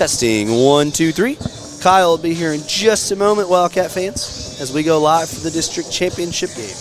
Testing 1, 2, 3. Kyle will be here in just a moment, Wildcat fans, as we go live for the district championship game.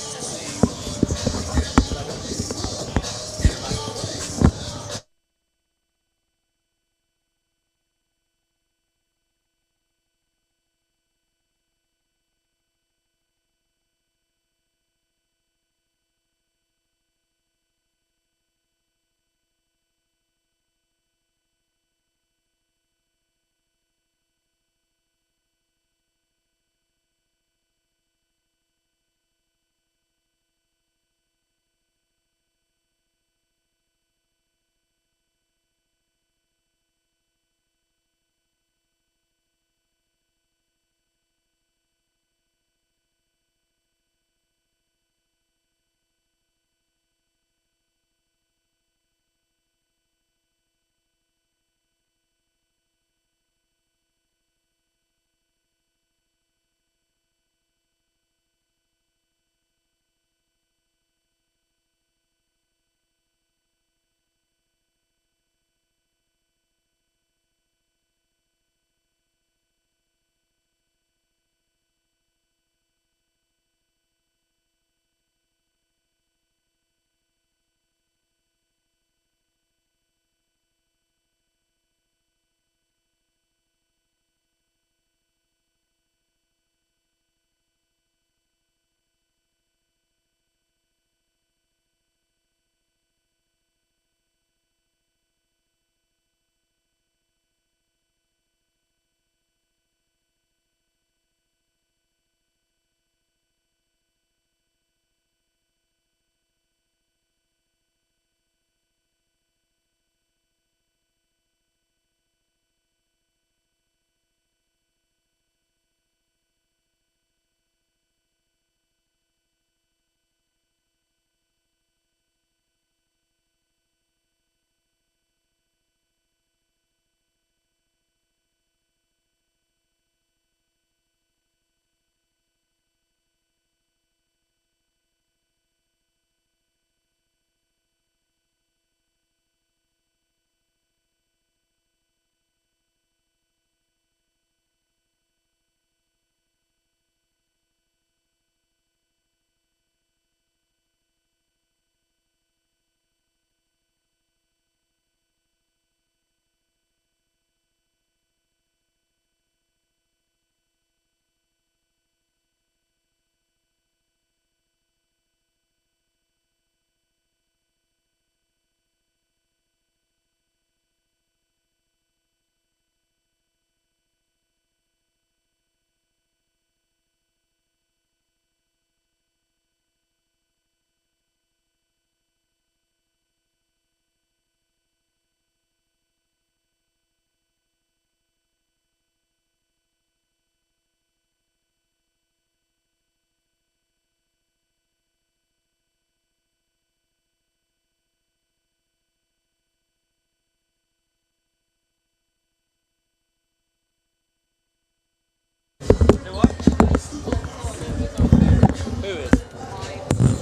Who is?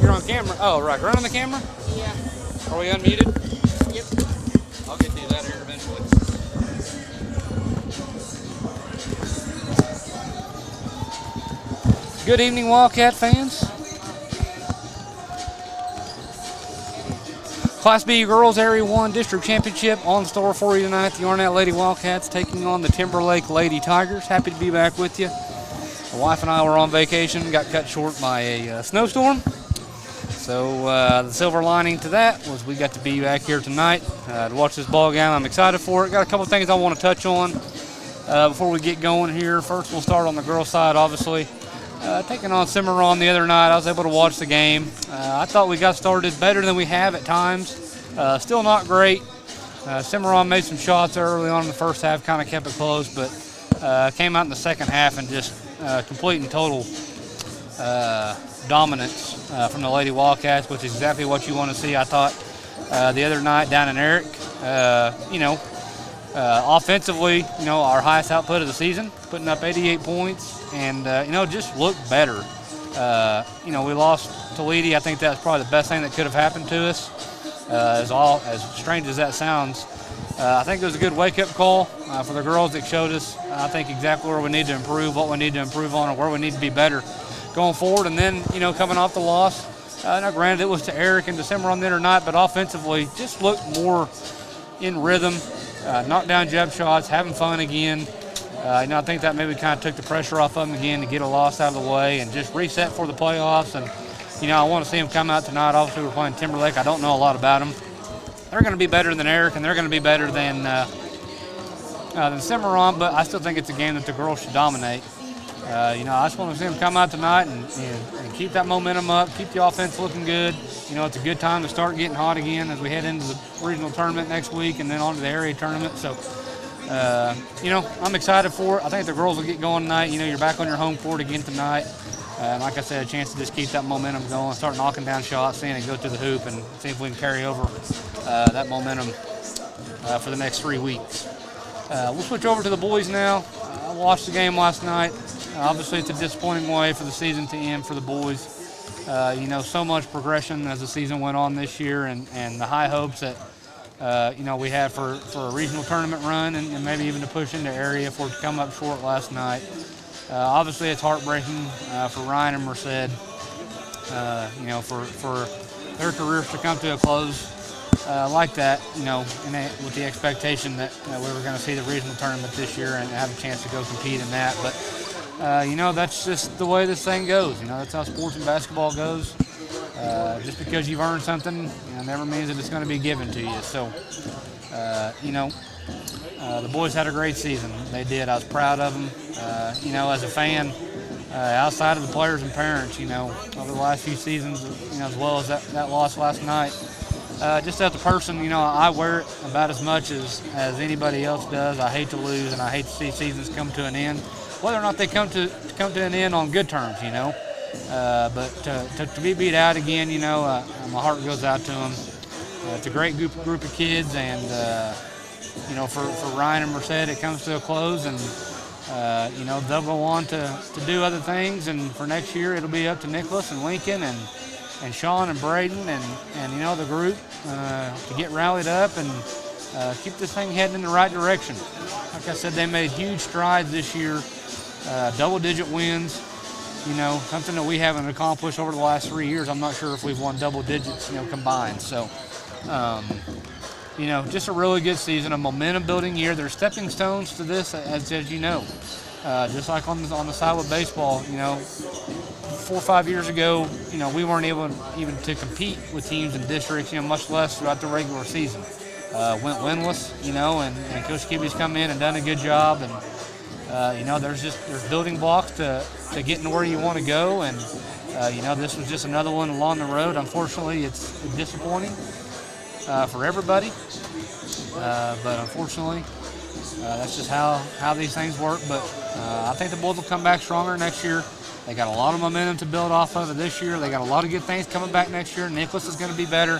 You're on camera? Oh, right. We're on the camera? Yeah. Are we unmuted? Yep. I'll get these out here eventually. Good evening, Wildcat fans. Class B Girls Area 1 District Championship on store for you tonight. The Arnett Lady Wildcats taking on the Timberlake Lady Tigers. Happy to be back with you. My wife and I were on vacation, got cut short by a snowstorm. So the silver lining to that was we got to be back here tonight to watch this ball game. I'm excited for it. Got a couple things I want to touch on before we get going here. First, we'll start on the girls' side, obviously. Taking on Cimarron the other night, I was able to watch the game. I thought we got started better than we have at times. Still not great. Cimarron made some shots early on in the first half, kind of kept it close, but came out in the second half and just complete and total dominance from the Lady Wildcats, which is exactly what you want to see. I thought the other night down in Eric, offensively, our highest output of the season, putting up 88 points, and just looked better. We lost to Leedy. I think that's probably the best thing that could have happened to us. As strange as that sounds, I think it was a good wake-up call for the girls. That showed us, I think, exactly where we need to improve, what we need to improve on, and where we need to be better going forward. And then, coming off the loss, now granted it was to Eric in December on the other night, but offensively just looked more in rhythm, knocked down jump shots, having fun again. I think that maybe kind of took the pressure off of them again to get a loss out of the way and just reset for the playoffs. And, I want to see them come out tonight. Obviously, we're playing Timberlake. I don't know a lot about them. They're going to be better than Eric, and they're going to be better than Cimarron, but I still think it's a game that the girls should dominate. I just want to see them come out tonight and keep that momentum up, keep the offense looking good. It's a good time to start getting hot again as we head into the regional tournament next week and then on to the area tournament. So, I'm excited for it. I think the girls will get going tonight. You're back on your home court again tonight. Like I said, a chance to just keep that momentum going, start knocking down shots, seeing it go to the hoop, and see if we can carry over that momentum for the next 3 weeks. We'll switch over to the boys now. I watched the game last night. Obviously, it's a disappointing way for the season to end for the boys. So much progression as the season went on this year, and the high hopes that we had for a regional tournament run and maybe even to push into area for it to come up short last night. Obviously, it's heartbreaking for Ryan and Merced, for their careers to come to a close like that, with the expectation that we were going to see the regional tournament this year and have a chance to go compete in that. But, that's just the way this thing goes. That's how sports and basketball goes. Just because you've earned something, never means that it's going to be given to you. So, the boys had a great season. They did. I was proud of them. As a fan, outside of the players and parents, over the last few seasons, as well as that loss last night, just as a person, I wear it about as much as anybody else does. I hate to lose, and I hate to see seasons come to an end, whether or not they come to an end on good terms, But to be beat out again, my heart goes out to them. It's a great group of kids, and for Ryan and Merced, it comes to a close, and they'll go on to do other things. And for next year, it'll be up to Nicholas and Lincoln and Sean and Braden and the group to get rallied up and keep this thing heading in the right direction. Like I said, they made huge strides this year, double-digit wins. Something that we haven't accomplished over the last 3 years. I'm not sure if we've won double digits, combined. So, just a really good season, a momentum-building year. There's stepping stones to this, as you know. Just like on the side with baseball, 4 or 5 years ago, we weren't able even to compete with teams in districts, much less throughout the regular season. Went winless, and Coach Kibbe's come in and done a good job. And there's building blocks to getting to where you want to go, and this was just another one along the road. Unfortunately, it's disappointing for everybody, but unfortunately, that's just how these things work. But I think the boys will come back stronger next year. They got a lot of momentum to build off of it this year. They got a lot of good things coming back next year. Nicholas is going to be better.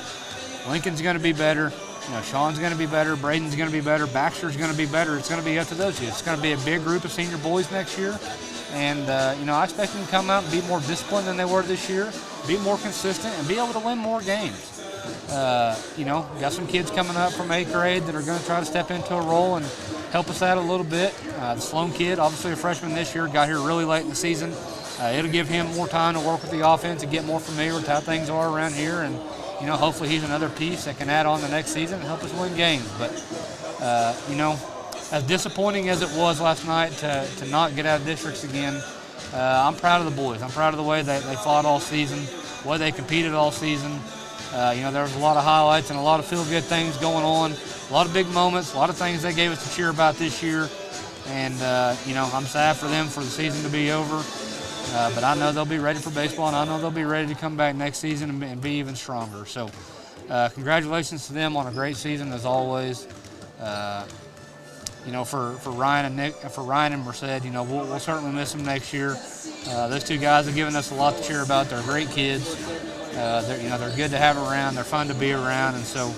Lincoln's going to be better. Sean's going to be better. Braden's going to be better. Baxter's going to be better. It's going to be up to those two. It's going to be a big group of senior boys next year. And, I expect them to come out and be more disciplined than they were this year, be more consistent, and be able to win more games. Got some kids coming up from 8th grade that are going to try to step into a role and help us out a little bit. The Sloan kid, obviously a freshman this year, got here really late in the season. It'll give him more time to work with the offense and get more familiar with how things are around here. And, hopefully he's another piece that can add on the next season and help us win games. But, as disappointing as it was last night to not get out of districts again, I'm proud of the boys. I'm proud of the way they fought all season, the way they competed all season. There was a lot of highlights and a lot of feel-good things going on, a lot of big moments, a lot of things they gave us to cheer about this year. And, I'm sad for them for the season to be over. But I know they'll be ready for baseball, and I know they'll be ready to come back next season and be even stronger. So congratulations to them on a great season, as always. For Ryan and Nick, for Ryan and Merced, we'll certainly miss them next year. Those two guys have given us a lot to cheer about. They're great kids. They're good to have around. They're fun to be around, and so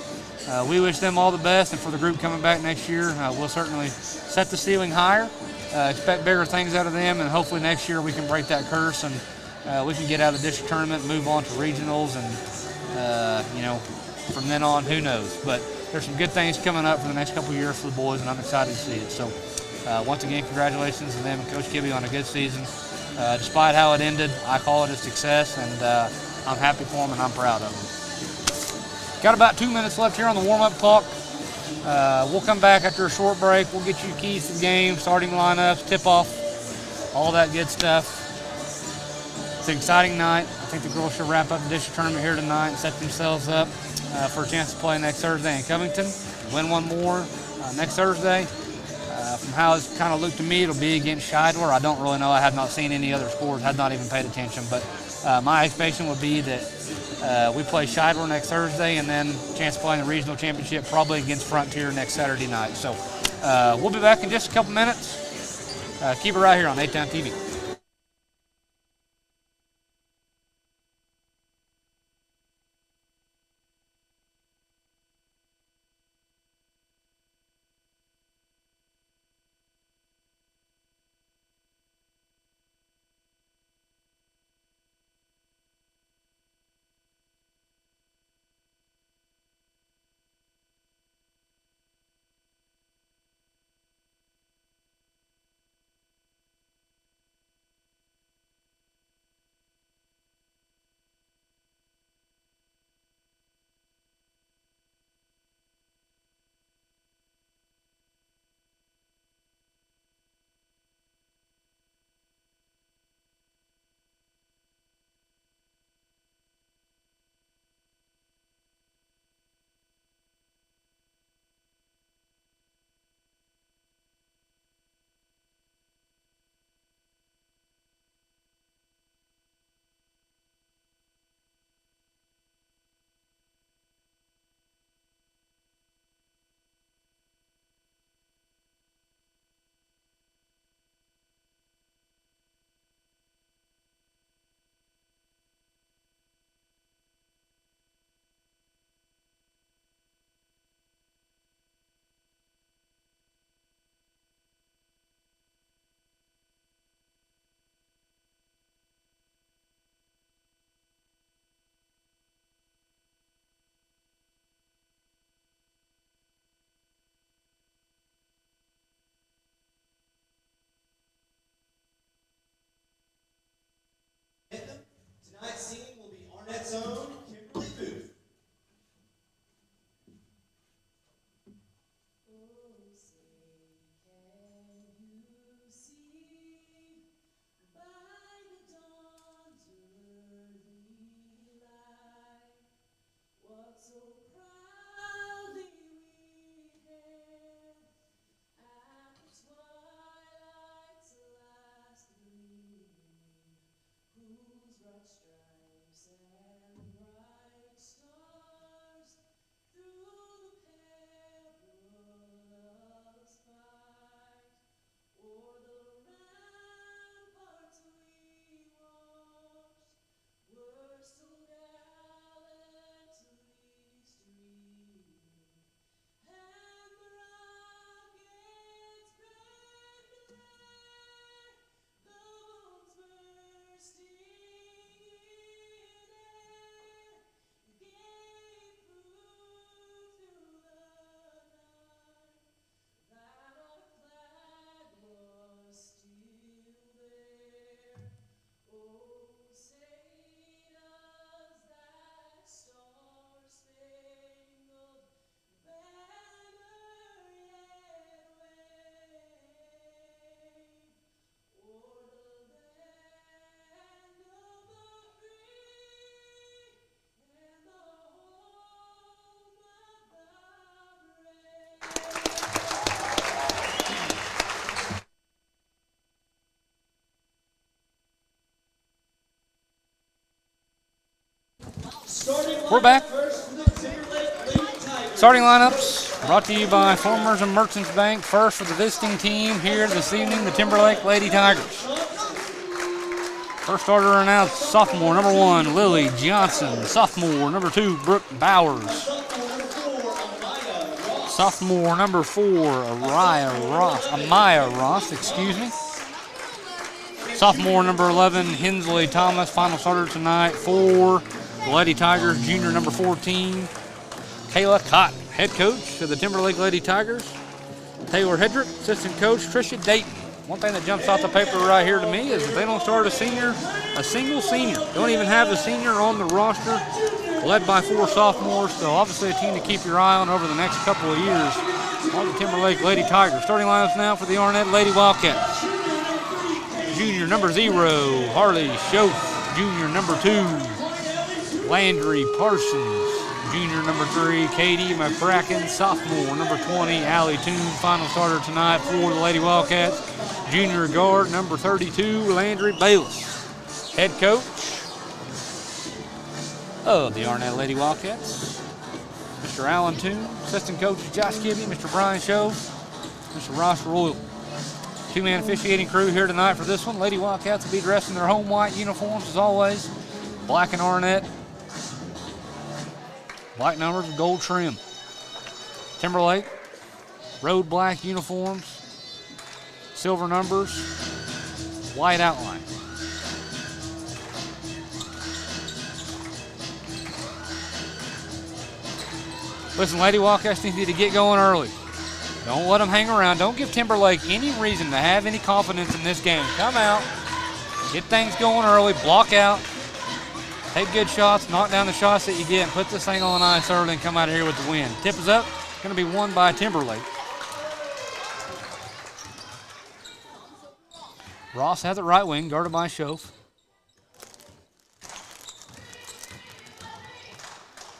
we wish them all the best. And for the group coming back next year, we'll certainly set the ceiling higher. Expect bigger things out of them, and hopefully next year we can break that curse and we can get out of the district tournament, move on to regionals, and from then on, who knows. But there's some good things coming up for the next couple of years for the boys, and I'm excited to see it. So once again, congratulations to them and Coach Kibbe on a good season. Despite how it ended, I call it a success, and I'm happy for them and I'm proud of them. Got about 2 minutes left here on the warm-up clock. We'll come back after a short break. We'll get you keys to the game, starting lineups, tip-off, all that good stuff. It's an exciting night. I think the girls should wrap up the district tournament here tonight and set themselves up for a chance to play next Thursday in Covington. Win one more next Thursday. From how it's kind of looked to me, it'll be against Scheidler. I don't really know. I have not seen any other scores. Had not even paid attention. But my expectation would be that we play Scheidler next Thursday, and then chance to play in the regional championship probably against Frontier next Saturday night. So we'll be back in just a couple minutes. Keep it right here on A-Town TV. Tonight's singing will be Arnett's own Timberlake. We're back. Starting lineups brought to you by Farmers and Merchants Bank. First for the visiting team here this evening, the Timberlake Lady Tigers. First starter announced, sophomore number 1, Lily Johnson. Sophomore number 2, Brooke Bowers. Sophomore number 4, Amaya Ross, excuse me. Sophomore number 11, Hensley Thomas. Final starter tonight for the Lady Tigers, junior number 14, Kayla Cotton. Head coach of the Timberlake Lady Tigers, Taylor Hedrick. Assistant coach, Tricia Dayton. One thing that jumps off the paper right here to me is that they don't start a single senior. Don't even have a senior on the roster, led by 4 sophomores. So obviously a team to keep your eye on over the next couple of years on the Timberlake Lady Tigers. Starting lineups now for the Arnett Lady Wildcats. Junior number 0, Harley Schoaf. Junior number 2, Landry Parsons. Junior number 3, Katie McCracken. Sophomore number 20, Allie Toon. Final starter tonight for the Lady Wildcats. Junior guard number 32, Landry Bayless. Head coach of the Arnett Lady Wildcats, Mr. Allen Toon. Assistant coaches Josh Kibbe, Mr. Brian Shove, Mr. Ross Royal. 2-man officiating crew here tonight for this one. Lady Wildcats will be dressed in their home white uniforms as always. Black and Arnett. Black numbers with gold trim. Timberlake, road black uniforms, silver numbers, white outline. Listen, Lady Wildcats need to get going early. Don't let them hang around. Don't give Timberlake any reason to have any confidence in this game. Come out, get things going early, block out, take good shots, knock down the shots that you get, and put this thing on ice early and come out of here with the win. Tip is up. It's going to be won by Timberlake. Ross has it right wing, guarded by Schoaf.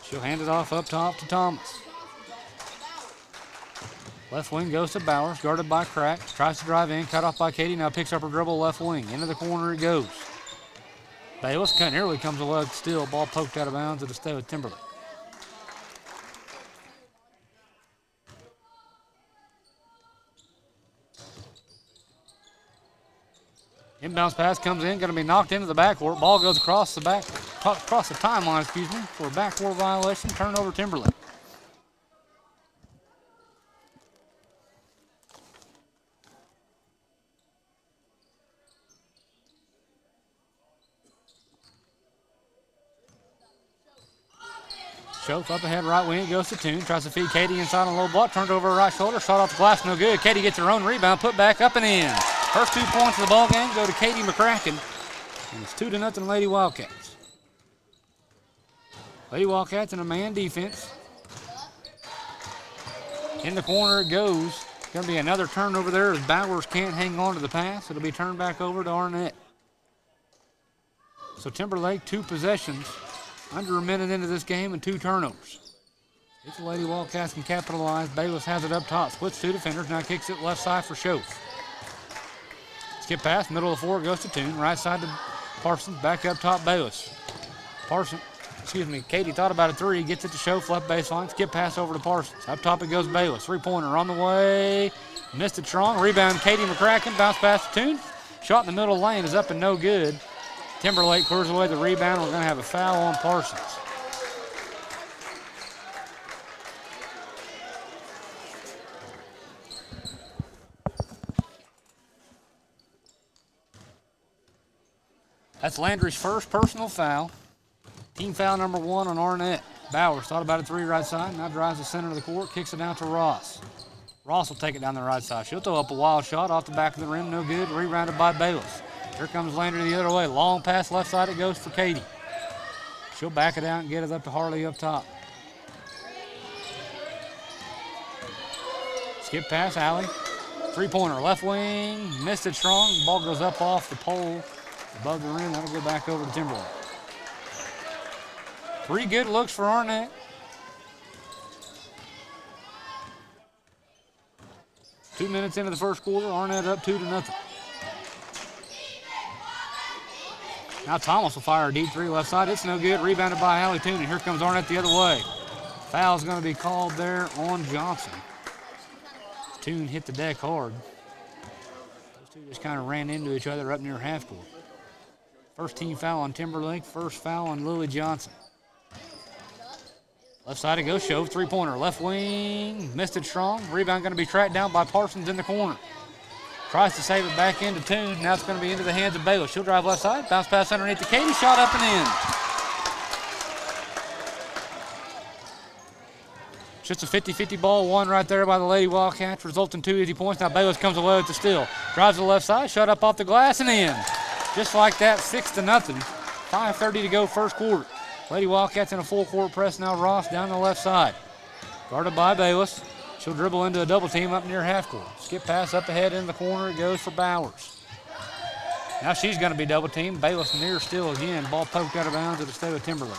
She'll hand it off up top to Thomas. Left wing goes to Bowers, guarded by Crack. Tries to drive in, cut off by Katie. Now picks up her dribble left wing. Into the corner it goes. Bayless nearly comes away still. Ball poked out of bounds. It'll stay with Timberlake. Inbounds pass comes in, going to be knocked into the backcourt. Ball goes across the timeline, for a backcourt violation. Turnover Timberlake. Schoaf up ahead, right wing, goes to Toon. Tries to feed Katie inside on a low block. Turned over her right shoulder. Shot off the glass, no good. Katie gets her own rebound, put back up and in. First 2 points of the ball game go to Katie McCracken. And it's 2-0 Lady Wildcats. Lady Wildcats in a man defense. In the corner it goes. Going to be another turnover there as Bowers can't hang on to the pass. It'll be turned back over to Arnett. So Timberlake, 2 possessions. Under a minute into this game and 2 turnovers. If the Lady Wildcats can capitalize, Bayless has it up top. Splits 2 defenders, now kicks it left side for Schoaf. Skip pass, middle of the floor, goes to Toon. Right side to Parsons, back up top, Bayless. Katie thought about a 3, gets it to Schoaf, left baseline. Skip pass over to Parsons. Up top it goes Bayless. 3-pointer on the way. Missed it strong. Rebound, Katie McCracken. Bounce pass to Toon. Shot in the middle of the lane is up and no good. Timberlake clears away the rebound. We're going to have a foul on Parsons. That's Landry's first personal foul. Team foul number 1 on Arnett. Bowers thought about a 3 right side. Now drives the center of the court, kicks it out to Ross. Ross will take it down the right side. She'll throw up a wild shot off the back of the rim. No good. Rebounded by Bayless. Here comes Landry the other way. Long pass left side. It goes for Katie. She'll back it out and get it up to Harley up top. Skip pass, Allie. 3-pointer left wing. Missed it strong. Ball goes up off the pole above the rim. That'll go back over to Timberlake. 3 good looks for Arnett. Two minutes into the first quarter. Arnett up 2-0. Now Thomas will fire a deep 3 left side. It's no good. Rebounded by Allie Toon. And here comes Arnett the other way. Foul's going to be called there on Johnson. Toon hit the deck hard. Those two just kind of ran into each other up near half court. First team foul on Timberlake. First foul on Lily Johnson. Left side it goes. Schoaf. 3-pointer. Left wing. Missed it strong. Rebound going to be tracked down by Parsons in the corner. Tries to save it back into Toon. Now it's going to be into the hands of Bayless. She'll drive left side. Bounce pass underneath to Katie. Shot up and in. just a 50-50 ball, one right there by the Lady Wildcats, resulting 2 easy points. Now Bayless comes away with the steal. Drives to the left side, shot up off the glass and in. Just like that, 6-0. 5:30 to go first quarter. Lady Wildcats in a full court press now. Ross down the left side. Guarded by Bayless. She'll dribble into a double team up near half court. Skip pass up ahead in the corner. It goes for Bowers. Now she's going to be double teamed. Bayless near steal again. Ball poked out of bounds. It'll stay with Timberlake.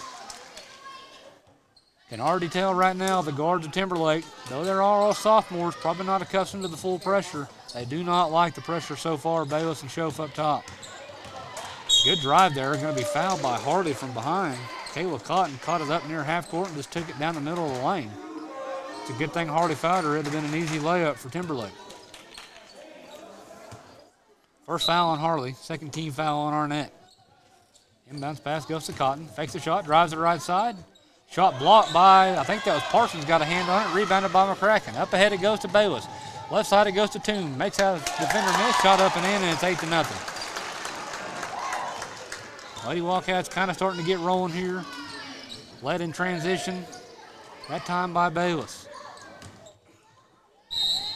Can already tell right now the guards of Timberlake, though they're all sophomores, probably not accustomed to the full pressure. They do not like the pressure so far. Bayless and Schoaf up top. Good drive there. Going to be fouled by Harley from behind. Kayla Cotton caught it up near half court and just took it down the middle of the lane. It's a good thing Harley fouled her. It would have been an easy layup for Timberlake. First foul on Harley. Second team foul on Arnett. Inbounds pass goes to Cotton. Fakes the shot. Drives to the right side. Shot blocked by, I think that was Parsons, got a hand on it. Rebounded by McCracken. Up ahead it goes to Bayless. Left side it goes to Toon. Makes out a defender miss. Shot up and in, and it's 8-0. Lady Wildcats kind of starting to get rolling here. Led in transition. That time by Bayless.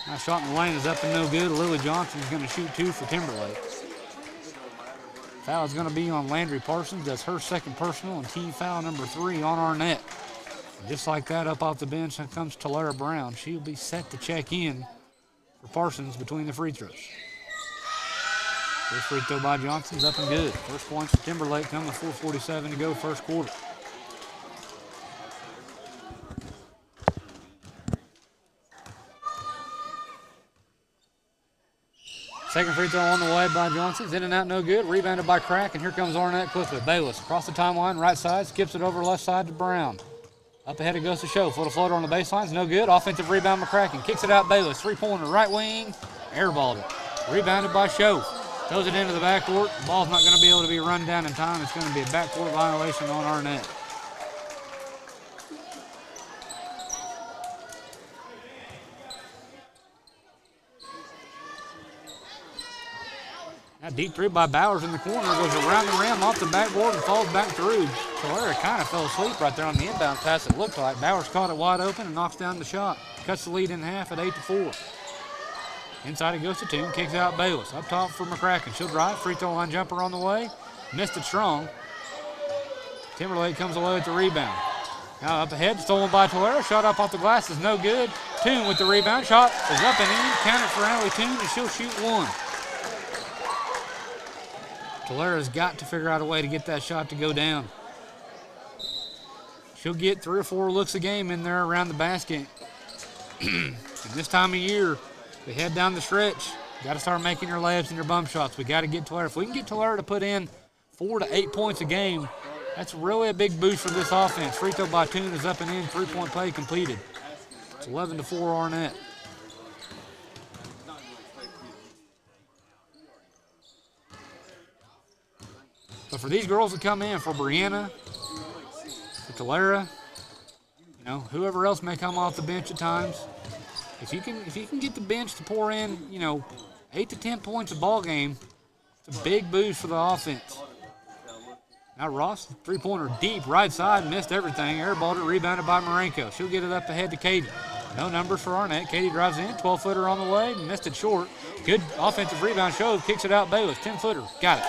Nice shot in the lane is up and no good. Lily Johnson's going to shoot 2 for Timberlake. Foul is going to be on Landry Parsons. That's her second personal, and team foul number 3 on Arnett. And just like that, up off the bench, here comes Talara Brown. She'll be set to check in for Parsons between the free throws. First free throw by Johnson's up and good. First points for Timberlake come with 4:47 to go first quarter. Second free throw on the way by Johnson's. In and out, no good. Rebounded by Crack, and here comes Arnett quickly. Bayless across the timeline, right side, skips it over left side to Brown. Up ahead it goes to Schoaf. Little floater on the baseline, no good. Offensive rebound, McCracken. Kicks it out, Bayless. Three-pointer, right wing. Airballed it. Rebounded by Schoaf. Throws it into the backcourt. The ball's not going to be able to be run down in time. It's going to be a backcourt violation on Arnett. Now deep three by Bowers in the corner. Goes around the rim, off the backboard, and falls back through. Talara kind of fell asleep right there on the inbound pass, it looked like. Bowers caught it wide open and knocks down the shot. Cuts the lead in half at 8-4. Inside it goes to Toon, kicks out Bayless. Up top for McCracken. She'll drive. Free throw line jumper on the way. Missed it strong. Timberlake comes away with the rebound. Now up ahead, stolen by Talara. Shot up off the glass is no good. Toon with the rebound. Shot is up and in. Counted for Allie Toon, and she'll shoot one. Talara's got to figure out a way to get that shot to go down. She'll get 3 or 4 looks a game in there around the basket. And this time of year, we head down the stretch. Got to start making your layups and your bump shots. We got to get Talara. If we can get Talara to put in 4 to 8 points a game, that's really a big boost for this offense. Free throw by Toon is up and in. 3-point play completed. It's 11-4 Arnett. But for these girls to come in, for Brianna, for Talara, you know, whoever else may come off the bench at times, if you can get the bench to pour in, you know, 8 to 10 points a ball game, it's a big boost for the offense. Now Ross, three-pointer deep, right side, missed everything. Airballed it, rebounded by Marenko. She'll get it up ahead to Katie. No numbers for Arnett. Katie drives in, 12-footer on the way, missed it short. Good offensive rebound, Schoaf, kicks it out Bayless, 10-footer, got it.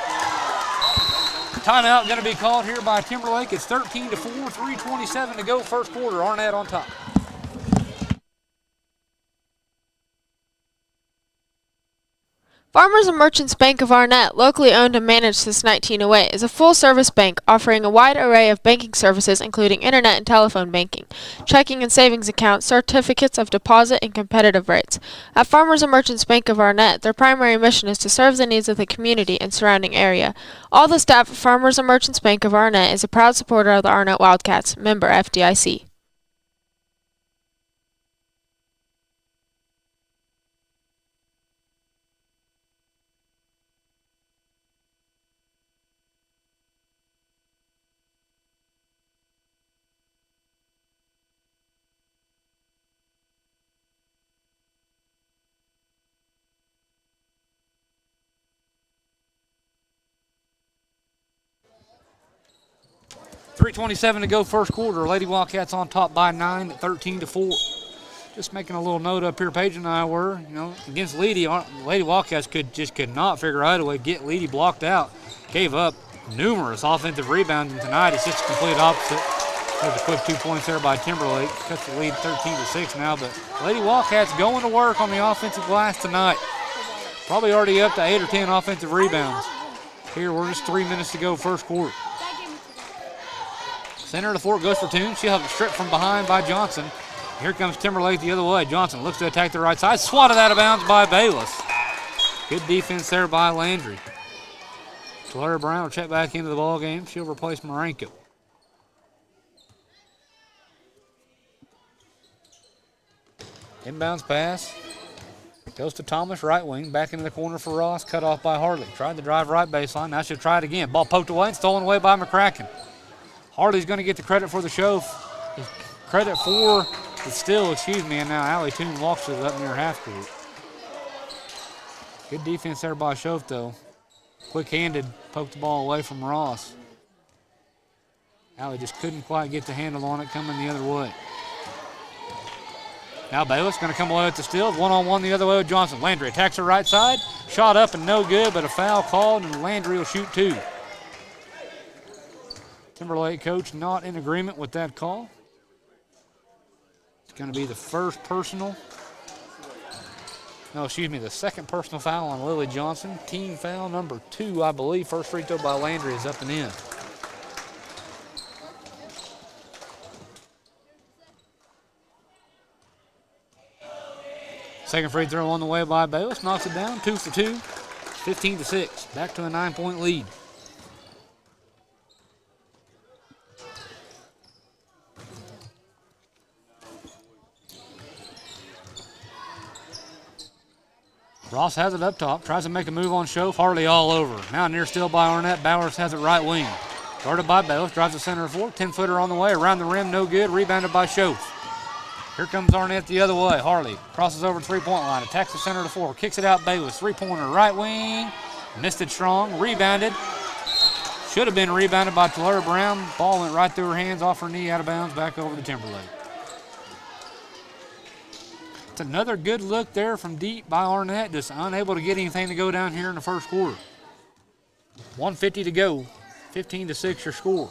Timeout going to be called here by Timberlake. It's 13-4, 3:27 to go first quarter. Arnett on top. Farmers and Merchants Bank of Arnett, locally owned and managed since 1908, is a full-service bank offering a wide array of banking services including internet and telephone banking, checking and savings accounts, certificates of deposit, and competitive rates. At Farmers and Merchants Bank of Arnett, their primary mission is to serve the needs of the community and surrounding area. All the staff at Farmers and Merchants Bank of Arnett is a proud supporter of the Arnett Wildcats, member FDIC. .327 to go first quarter. Lady Wildcats on top by 9 at 13-4. Just making a little note up here, Paige and I were, against Lady Wildcats could not figure out a way to get Lady blocked out. Gave up numerous offensive rebounds, and tonight it's just the complete opposite. There's a quick 2 points there by Timberlake. Cuts the lead 13-6 now, but Lady Wildcats going to work on the offensive glass tonight. Probably already up to 8 or 10 offensive rebounds. Here, we're just 3 minutes to go first quarter. Center of the floor goes for Toon. She'll have it stripped from behind by Johnson. Here comes Timberlake the other way. Johnson looks to attack the right side. Swatted out of bounds by Bayless. Good defense there by Landry. Tulare Brown will check back into the ball game. She'll replace Marenko. Inbounds pass. Goes to Thomas, right wing. Back into the corner for Ross. Cut off by Hartley. Tried to drive right baseline. Now she'll try it again. Ball poked away and stolen away by McCracken. Hartley's going to get the credit for the show. Credit for the steal, and now Allie Toon walks it up near half court. Good defense there by Schoaf, though. Quick-handed, poked the ball away from Ross. Allie just couldn't quite get the handle on it coming the other way. Now Bayless going to come away with the steal. One-on-one the other way with Johnson. Landry attacks her right side. Shot up and no good, but a foul called, and Landry will shoot 2. Timberlake coach not in agreement with that call. It's going to be the first personal. The second personal foul on Lily Johnson. Team foul number 2, I believe. First free throw by Landry is up and in. Second free throw on the way by Bayless. Knocks it down. 2 for 2. 15-6. Back to a 9-point lead. Ross has it up top, tries to make a move on Schoaf. Hartley all over. Now near steal by Arnett. Bowers has it right wing. Guarded by Bayless, drives the center of the floor. 10-footer on the way, around the rim, no good. Rebounded by Schoaf. Here comes Arnett the other way. Hartley crosses over the three-point line, attacks the center of the floor, kicks it out Bayless. Three-pointer right wing. Missed it strong. Rebounded. Should have been rebounded by Tulare Brown. Ball went right through her hands, off her knee, out of bounds, back over to Timberlake. It's another good look there from deep by Arnett, just unable to get anything to go down here in the first quarter. 1:50 to go, 15-6 your score.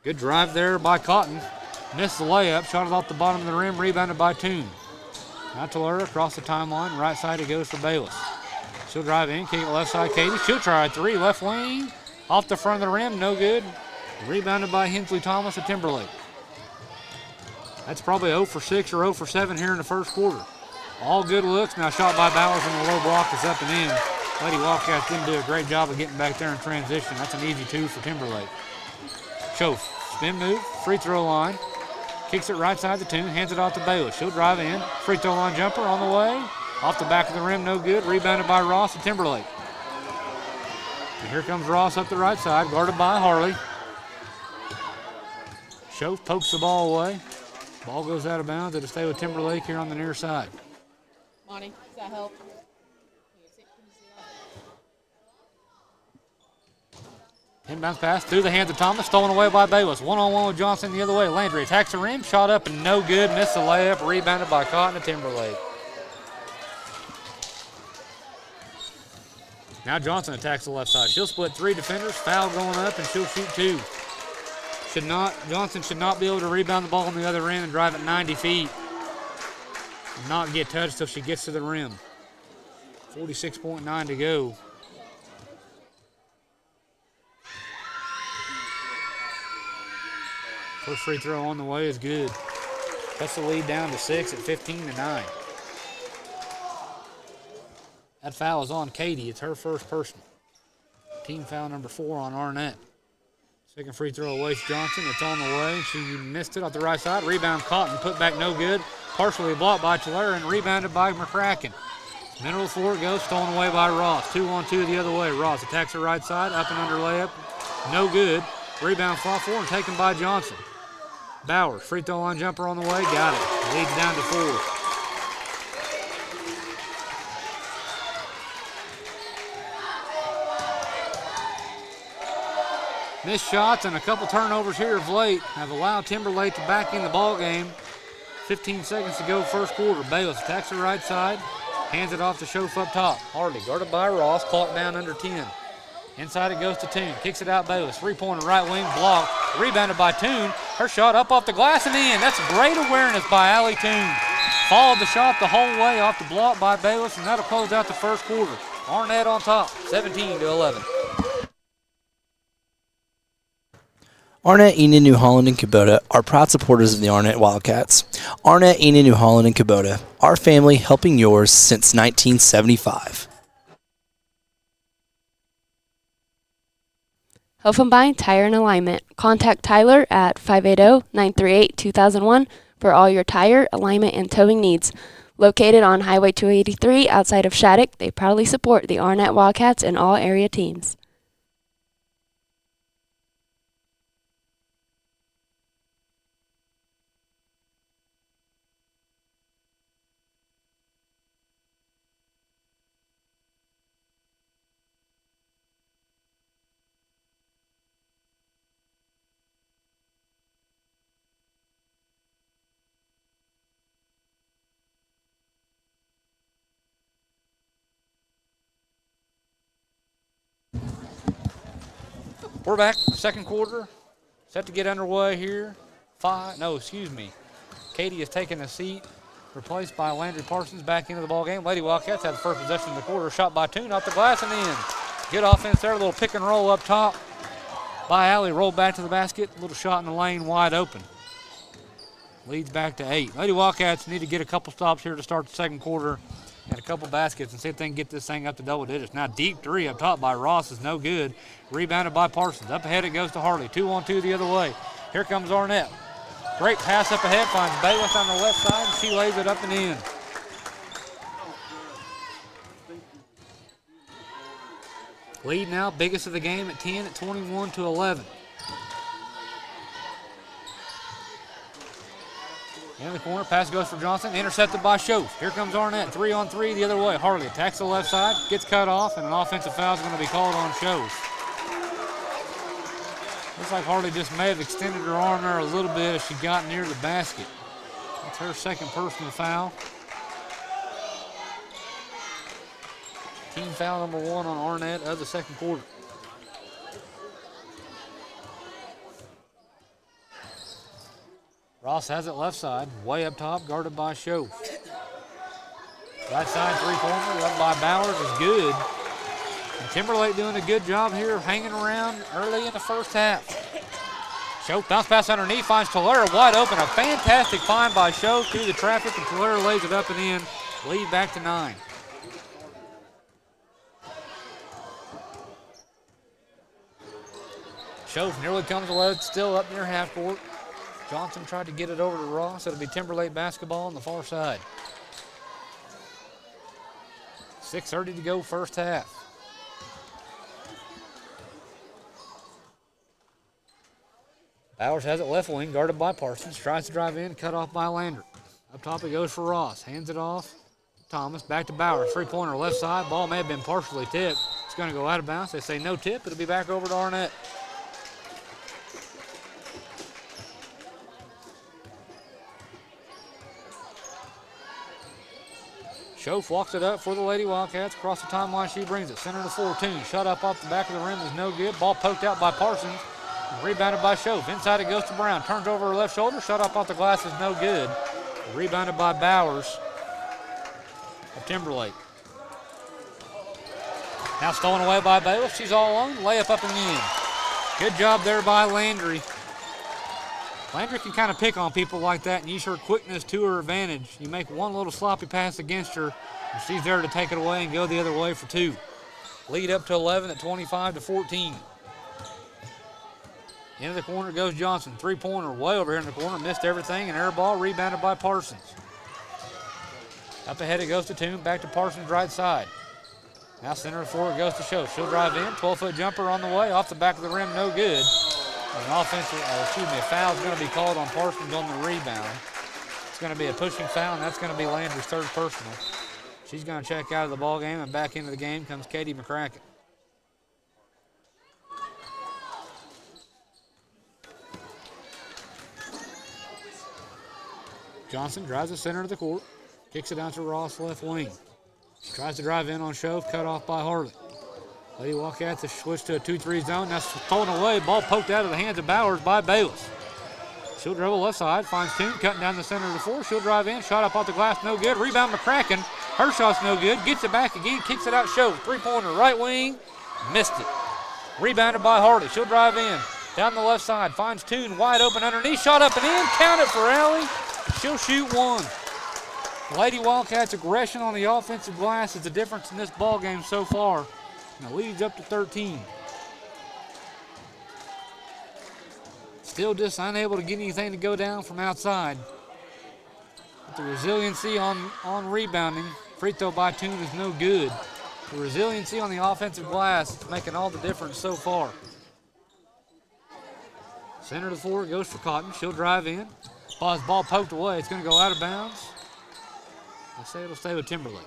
Good drive there by Cotton. Missed the layup, shot it off the bottom of the rim, rebounded by Toon. Now Tulare across the timeline, right side it goes for Bayless. She'll drive in, kick it left side, Katie. She'll try a 3, left wing, off the front of the rim, no good. Rebounded by Hensley Thomas of Timberlake. That's probably 0 for 6 or 0 for 7 here in the first quarter. All good looks. Now shot by Bowers in the low block is up and in. Lady Wildcats didn't do a great job of getting back there in transition. That's an easy 2 for Timberlake. Schoaf, spin move, free throw line. Kicks it right side to Toon, hands it off to Bayless. She'll drive in. Free throw line jumper on the way. Off the back of the rim, no good. Rebounded by Ross of Timberlake. And here comes Ross up the right side, guarded by Hartley. Schoaf pokes the ball away. Ball goes out of bounds. It'll stay with Timberlake here on the near side. Monty, does that help? Inbounds pass through the hands of Thomas, stolen away by Bayless. One-on-one with Johnson the other way. Landry attacks the rim, shot up and no good. Missed the layup, rebounded by Cotton of Timberlake. Now Johnson attacks the left side. She'll split 3 defenders, foul going up, and she'll shoot 2. Johnson should not be able to rebound the ball on the other end and drive it 90 feet and not get touched till she gets to the rim. 46.9 to go. First free throw on the way is good. Cuts the lead down to 6 at 15-9. That foul is on Katie. It's her first personal. Team foul number 4 on Arnett. Second free throw away to Johnson. It's on the way. She missed it off the right side. Rebound Cotton, put back no good. Partially blocked by Tulare and rebounded by McCracken. Middle of the floor goes, stolen away by Ross. 2-on-2 the other way. Ross attacks the right side, up and under layup. No good. Rebound fought for and taken by Johnson. Bowers, free throw line jumper on the way. Got it. Leads down to 4. Missed shots and a couple turnovers here of late have allowed Timberlake to back in the ball game. 15 seconds to go first quarter. Bayless attacks the right side, hands it off to Schoaf up top. Harley guarded by Ross, clock down under 10. Inside it goes to Toon, kicks it out Bayless. Three-pointer right wing, blocked, rebounded by Toon. Her shot up off the glass and in. That's great awareness by Allie Toon. Followed the shot the whole way off the block by Bayless, and that'll close out the first quarter. Arnett on top, 17-11. Arnett, Enid, New Holland, and Kubota are proud supporters of the Arnett Wildcats. Arnett, Enid, New Holland, and Kubota, our family helping yours since 1975. Helfenbein Tire and Alignment. Contact Tyler at 580-938-2001 for all your tire, alignment, and towing needs. Located on Highway 283 outside of Shattuck, they proudly support the Arnett Wildcats and all area teams. We're back, second quarter, set to get underway here. Katie has taken a seat, replaced by Landry Parsons back into the ball game. Lady Wildcats had the first possession of the quarter, shot by Toon off the glass and in. Good offense there, a little pick and roll up top by Allie, rolled back to the basket, a little shot in the lane wide open. Leads back to 8. Lady Wildcats need to get a couple stops here to start the second quarter and a couple baskets and see if they can get this thing up to double digits. Now deep three up top by Ross is no good. Rebounded by Parsons. Up ahead it goes to Harley. 2-on-2 the other way. Here comes Arnett. Great pass up ahead, finds Bayless on the left side, and she lays it up and in. Lead now, biggest of the game at 10 at 21-11. In the corner, pass goes for Johnson, intercepted by Schoaf. Here comes Arnett, 3-on-3 the other way. Harley attacks the left side, gets cut off, and an offensive foul is going to be called on Schoaf. Looks like Harley just may have extended her arm there a little bit as she got near the basket. That's her second personal foul. Team foul number 1 on Arnett of the second quarter. Ross has it left side, way up top, guarded by Schoaf. Right side three-pointer, up by Bowers is good. And Timberlake doing a good job here of hanging around early in the first half. Schoaf bounce pass underneath, finds Tolera wide open. A fantastic find by Schoaf through the traffic, and Tolera lays it up and in. Lead back to 9. Schoaf nearly comes away, still up near half court. Johnson tried to get it over to Ross. It'll be Timberlake basketball on the far side. 6:30 to go first half. Bowers has it left wing, guarded by Parsons. Tries to drive in, cut off by Landry. Up top it goes for Ross. Hands it off. Thomas back to Bowers. Three-pointer left side. Ball may have been partially tipped. It's going to go out of bounds. They say no tip. It'll be back over to Arnett. Schoaf walks it up for the Lady Wildcats. Across the timeline, she brings it. Center to 14. Shot up off the back of the rim is no good. Ball poked out by Parsons. Rebounded by Schoaf. Inside it goes to Brown. Turns over her left shoulder. Shot up off the glass is no good. Rebounded by Bowers of Timberlake. Now stolen away by Bayless. She's all alone. Layup up and in. Good job there by Landry. Landry can kind of pick on people like that and use her quickness to her advantage. You make one little sloppy pass against her, and she's there to take it away and go the other way for 2. Lead up to 11 at 25-14. Into the corner goes Johnson. Three-pointer way over here in the corner. Missed everything, and air ball rebounded by Parsons. Up ahead it goes to Toon. Back to Parsons' right side. Now center forward goes to Schoaf. She'll drive in. 12-foot jumper on the way. Off the back of the rim, no good. A foul is going to be called on Parsons on the rebound. It's going to be a pushing foul, and that's going to be Landry's third personal. She's going to check out of the ball game, and back into the game comes Katie McCracken. Johnson drives the center of the court. Kicks it down to Ross, left wing. Tries to drive in on shove, cut off by Harley. Lady Wildcats have switched to a 2-3 zone. That's thrown away. Ball poked out of the hands of Bowers by Bayless. She'll dribble left side, finds Toon, cutting down the center of the floor. She'll drive in, shot up off the glass, no good. Rebound McCracken. Her shot's no good. Gets it back again, kicks it out, shove. Three-pointer, right wing, missed it. Rebounded by Harley. She'll drive in, down the left side, finds Toon, wide open underneath, shot up and in, count it for Allie. She'll shoot one. Lady Wildcats' aggression on the offensive glass is the difference in this ball game so far. And the lead's up to 13. Still just unable to get anything to go down from outside. But the resiliency on rebounding, free throw by Toon is no good. The resiliency on the offensive glass is making all the difference so far. Center of the floor goes for Cotton. She'll drive in. Ball poked away. It's going to go out of bounds. I say it'll stay with Timberlake.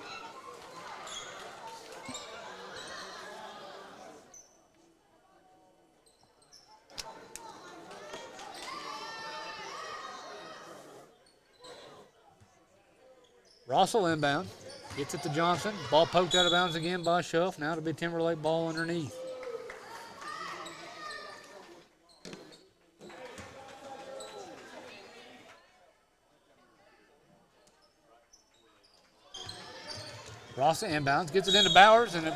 Russell inbound. Gets it to Johnson. Ball poked out of bounds again by Schuff. Now it'll be Timberlake ball underneath. Ross inbounds, gets it into Bowers, and the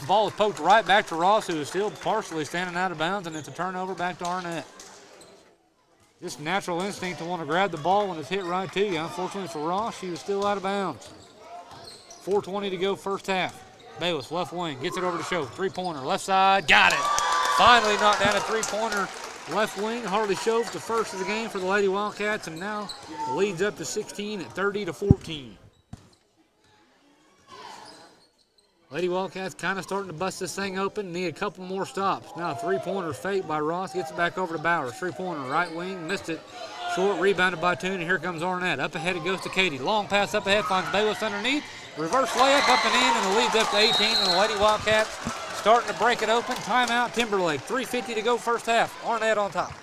ball is poked right back to Ross, who is still partially standing out of bounds, and it's a turnover back to Arnett. Just natural instinct to want to grab the ball when it's hit right to you. Unfortunately for Ross, she was still out of bounds. 4:20 to go first half. Bayless, left wing, gets it over to Show. Three-pointer, left side, got it. Finally knocked down a three-pointer left wing. Harley Shove, the first of the game for the Lady Wildcats, and now the lead's up to 16 at 30-14. Lady Wildcats kind of starting to bust this thing open. Need a couple more stops. Now a three-pointer fake by Ross. Gets it back over to Bowers. Three-pointer right wing. Missed it. Short, rebounded by Toon, and here comes Arnett. Up ahead it goes to Katie. Long pass up ahead, finds Bayless underneath. Reverse layup up and in, and the lead's up to 18, and the Lady Wildcats starting to break it open. Timeout Timberlake. 3:50 to go first half. Arnett on top.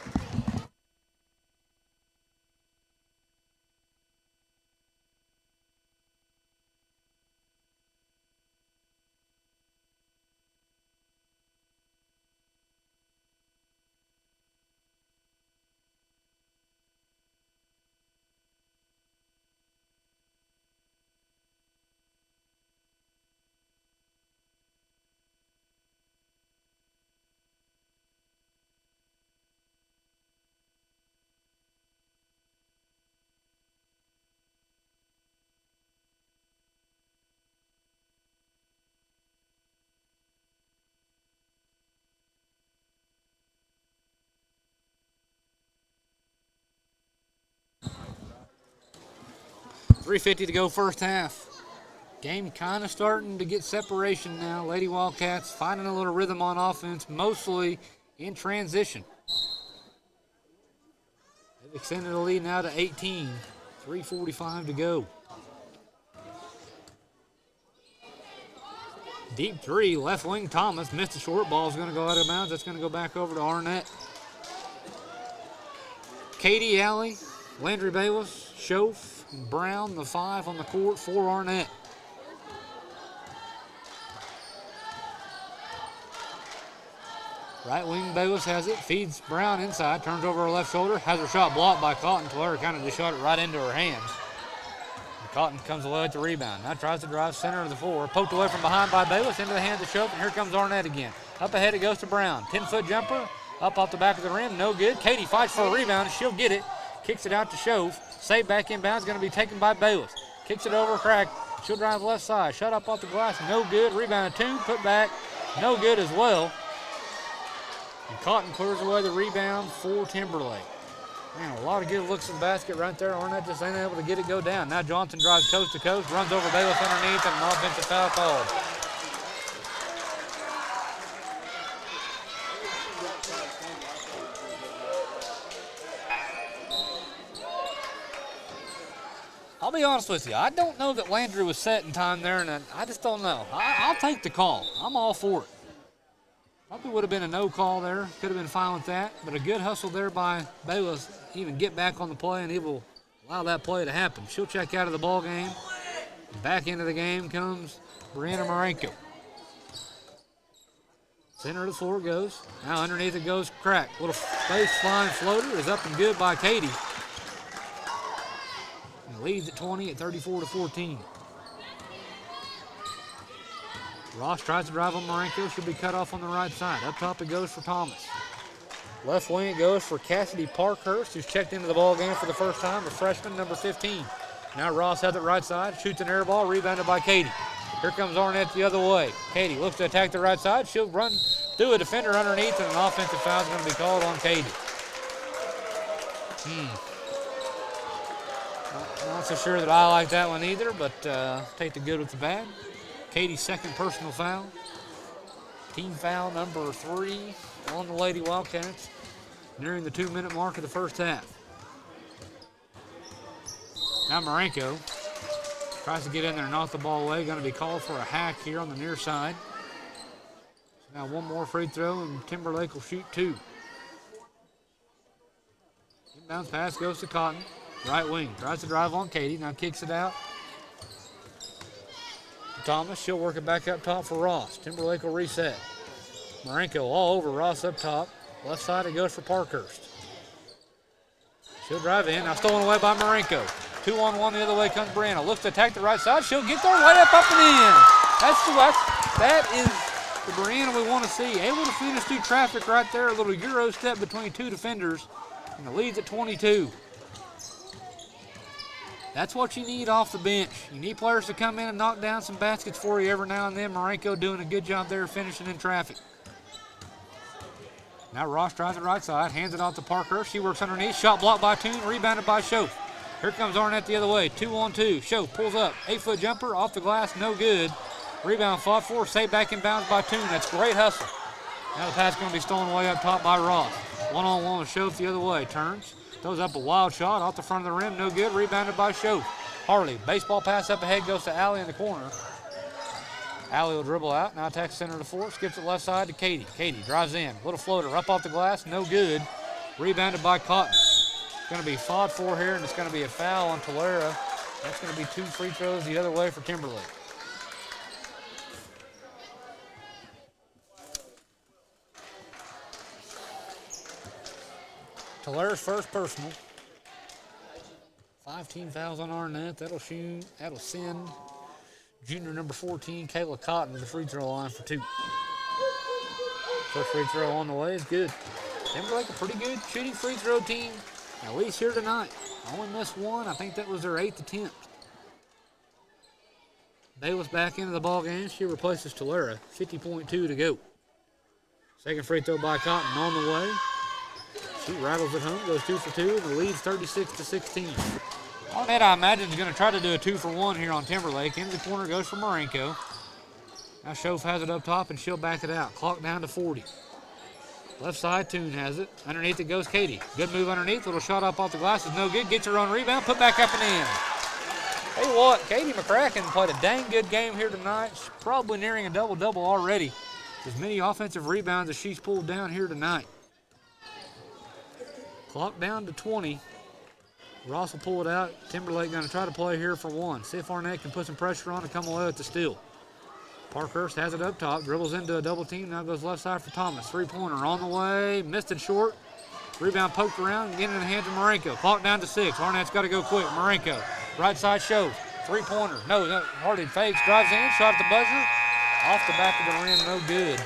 .350 to go first half. Game kind of starting to get separation now. Lady Wildcats finding a little rhythm on offense, mostly in transition. They've extended the lead now to 18. 3:45 to go. Deep three, left wing Thomas. Missed a short ball. Is going to go out of bounds. That's going to go back over to Arnett. Katie Alley, Landry Bayless, Schoaf, Brown, the 5 on the court for Arnett. Right wing Bayless has it, feeds Brown inside, turns over her left shoulder, has her shot blocked by Cotton. Claire kind of just shot it right into her hands. And Cotton comes away with the rebound. Now tries to drive center of the floor. Poked away from behind by Bayless into the hands of Schoaf, and here comes Arnett again. Up ahead it goes to Brown. 10-foot jumper, up off the back of the rim, no good. Katie fights for a rebound, she'll get it. Kicks it out to Schoaf. Save back inbounds, going to be taken by Bayless. Kicks it over, crack. She'll drive left side. Shot up off the glass, no good. Rebound 2, put back, no good as well. And Cotton clears away the rebound for Timberlake. Man, a lot of good looks in the basket right there. Arnett just ain't able to get it go down. Now Johnson drives coast to coast, runs over Bayless underneath, and an offensive foul called. I'll be honest with you. I don't know that Landry was set in time there, and I just don't know. I'll take the call. I'm all for it. Probably would have been a no call there. Could have been fine with that. But a good hustle there by Bayless. Even get back on the play and able allow that play to happen. She'll check out of the ball game. Back into the game comes Brianna Marenko. Center of the floor goes. Now underneath it goes Crack. Little space flying floater is up and good by Katie. And leads at 20 at 34-14. Ross tries to drive on Marenko. She'll be cut off on the right side. Up top it goes for Thomas. Left wing it goes for Cassidy Parkhurst, who's checked into the ball game for the first time, a freshman, number 15. Now Ross has it right side, shoots an air ball, rebounded by Katie. Here comes Arnett the other way. Katie looks to attack the right side. She'll run through a defender underneath, and an offensive foul is going to be called on Katie. Not so sure that I like that one either, but take the good with the bad. Katie's second personal foul. Team foul number 3 on the Lady Wildcats, nearing the 2-minute mark of the first half. Now Marenko tries to get in there and knock the ball away. Going to be called for a hack here on the near side. So now one more free throw, and Timberlake will shoot 2. Inbounds pass goes to Cotton. Right wing, tries to drive on Katie, now kicks it out. Thomas, she'll work it back up top for Ross. Timberlake will reset. Marenko all over Ross up top. Left side it goes for Parkhurst. She'll drive in, now stolen away by Marenko. 2-on-1 the other way comes Brianna. Looks to attack the right side, she'll get there, layup up and in. That is the Brianna we want to see. Able to finish through traffic right there, a little Euro step between 2 defenders, and the lead's at 22. That's what you need off the bench. You need players to come in and knock down some baskets for you every now and then. Marenko doing a good job there finishing in traffic. Now Ross tries the right side, hands it off to Parker. She works underneath, shot blocked by Toon, rebounded by Schoaf. Here comes Arnett the other way, 2-on-2. Schoaf pulls up, 8-foot jumper, off the glass, no good. Rebound fought for, saved back in bounds by Toon. That's great hustle. Now the pass going to be stolen away up top by Ross. 1-on-1 with Schoaf the other way, turns. Throws up a wild shot off the front of the rim, no good, rebounded by Schoaf. Harley, baseball pass up ahead, goes to Allie in the corner. Allie will dribble out, now attacks center of the floor, skips it left side to Katie. Katie drives in, little floater up off the glass, no good. Rebounded by Cotton. It's going to be fought for here, and it's going to be a foul on Tolera. That's going to be 2 free throws the other way for Timberlake. Tolera's first personal. 5 team fouls on Arnett. That'll send junior number 14, Kayla Cotton, to the free throw line for 2. First free throw on the way is good. Timberlake, a pretty good shooting free throw team, at least here tonight. Only missed 1. I think that was their 8th attempt. Bayless back into the ball game. She replaces Tolera. 50.2 to go. Second free throw by Cotton on the way. She rattles it home, goes 2 for 2, and the lead's 36-16. Arnett, I imagine, is going to try to do a 2 for 1 here on Timberlake. Into the corner goes for Marenko. Now Schoaf has it up top, and she'll back it out. Clock down to 40. Left side, Toon has it. Underneath it goes Katie. Good move underneath. Little shot up off the glass is no good. Gets her own rebound. Put back up and in. Tell you what, Katie McCracken played a dang good game here tonight. She's probably nearing a double-double already. As many offensive rebounds as she's pulled down here tonight. Clock down to 20. Ross will pull it out. Timberlake going to try to play here for 1. See if Arnett can put some pressure on to come away with the steal. Parkhurst has it up top, dribbles into a double team, now goes left side for Thomas. 3-pointer on the way, missed it short. Rebound poked around, getting in the hands of Marenko. Clock down to 6. Arnett's got to go quick. Marenko, right side shows. 3-pointer, no, hardly fakes, drives in, shot at the buzzer. Off the back of the rim, no good.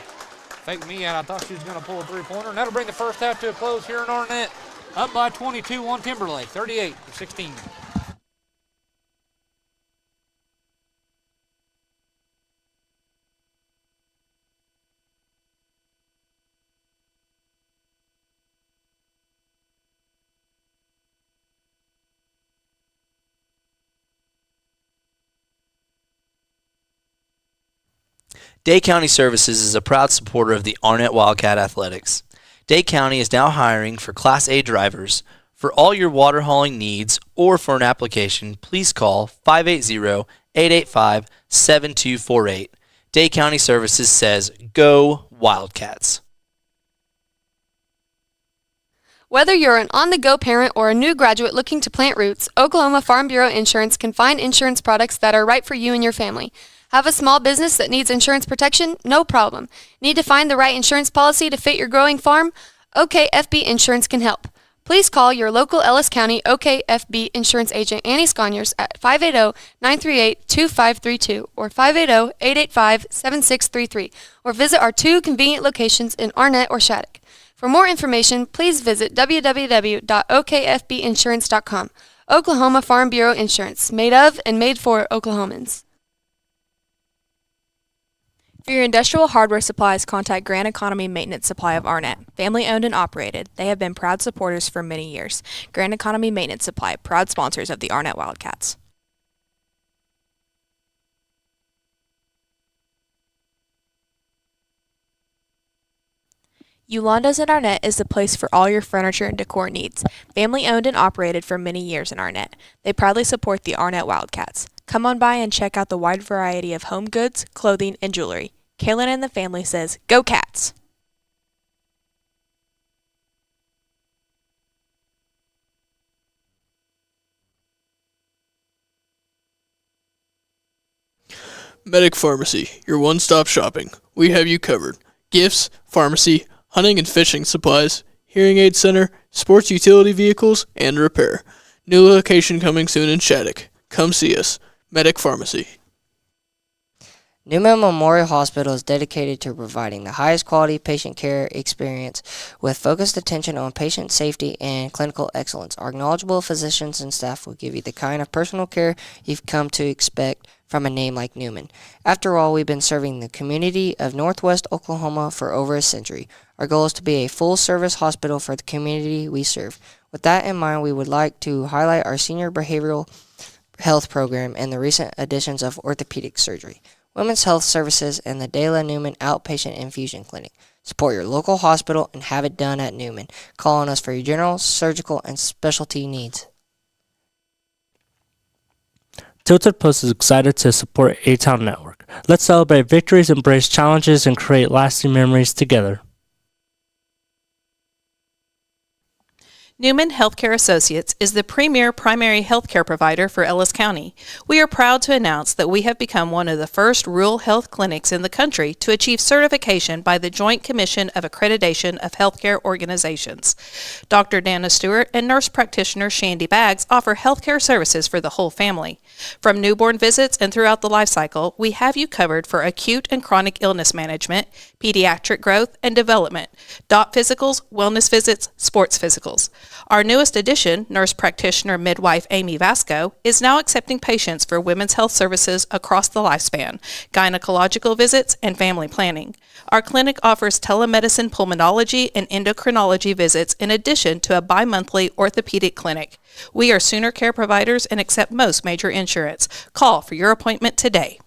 Faked me out, I thought she was going to pull a 3-pointer. And that'll bring the first half to a close here in Arnett. Up by 22 on Timberlake, 38-16. Day County Services is a proud supporter of the Arnett Wildcat Athletics. Day County is now hiring for Class A drivers. For all your water hauling needs or for an application, please call 580-885-7248. Day County Services says, Go Wildcats! Whether you're an on-the-go parent or a new graduate looking to plant roots, Oklahoma Farm Bureau Insurance can find insurance products that are right for you and your family. Have a small business that needs insurance protection? No problem. Need to find the right insurance policy to fit your growing farm? OKFB Insurance can help. Please call your local Ellis County OKFB Insurance agent Annie Sconyers at 580-938-2532 or 580-885-7633 or visit our 2 convenient locations in Arnett or Shattuck. For more information, please visit www.okfbinsurance.com. Oklahoma Farm Bureau Insurance, made of and made for Oklahomans. For your industrial hardware supplies, contact Grand Economy Maintenance Supply of Arnett. Family owned and operated, they have been proud supporters for many years. Grand Economy Maintenance Supply, proud sponsors of the Arnett Wildcats. Yolanda's in Arnett is the place for all your furniture and decor needs. Family owned and operated for many years in Arnett. They proudly support the Arnett Wildcats. Come on by and check out the wide variety of home goods, clothing, and jewelry. Kaylin and the family says, Go Cats! Medic Pharmacy, your one-stop shopping. We have you covered. Gifts, pharmacy, hunting and fishing supplies, hearing aid center, sports utility vehicles, and repair. New location coming soon in Shattuck. Come see us. Medic Pharmacy. Newman Memorial Hospital is dedicated to providing the highest quality patient care experience with focused attention on patient safety and clinical excellence. Our knowledgeable physicians and staff will give you the kind of personal care you've come to expect from a name like Newman. After all, we've been serving the community of Northwest Oklahoma for over a century. Our goal is to be a full-service hospital for the community we serve. With that in mind, we would like to highlight our senior behavioral health program and the recent additions of orthopedic surgery, women's health services, and the De La Newman Outpatient Infusion Clinic. Support your local hospital and have it done at Newman. Call on us for your general, surgical, and specialty needs. Tilted Post is excited to support A-Town Network. Let's celebrate victories, embrace challenges, and create lasting memories together. Newman Healthcare Associates is the premier primary healthcare provider for Ellis County. We are proud to announce that we have become one of the first rural health clinics in the country to achieve certification by the Joint Commission of Accreditation of Healthcare Organizations. Dr. Dana Stewart and nurse practitioner Shandy Baggs offer healthcare services for the whole family. From newborn visits and throughout the life cycle, we have you covered for acute and chronic illness management, pediatric growth and development, DOT physicals, wellness visits, sports physicals. Our newest addition, nurse practitioner midwife Amy Vasco, is now accepting patients for women's health services across the lifespan, gynecological visits, and family planning. Our clinic offers telemedicine pulmonology and endocrinology visits in addition to a bi-monthly orthopedic clinic. We are Sooner Care providers and accept most major insurance. Call for your appointment today.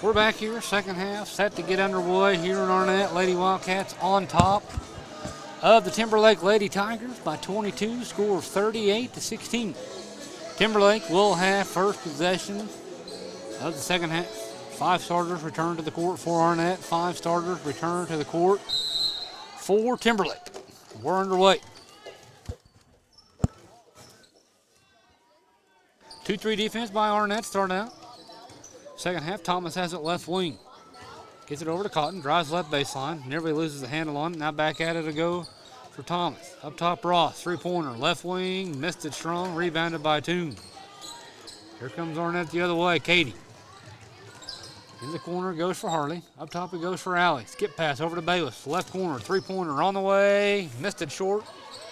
We're back here, second half, set to get underway here in Arnett. Lady Wildcats on top of the Timberlake Lady Tigers by 22, score of 38-16. Timberlake will have first possession of the second half. 5 starters return to the court for Arnett. 5 starters return to the court for Timberlake. We're underway. 2-3 defense by Arnett start out. Second half, Thomas has it left wing. Gets it over to Cotton, drives left baseline, nearly loses the handle on it. Now back at it to go for Thomas. Up top, Ross, 3-pointer, left wing, missed it strong, rebounded by Toon. Here comes Arnett the other way, Katie. In the corner, goes for Harley. Up top, it goes for Allie. Skip pass over to Bayless, left corner, 3-pointer on the way, missed it short.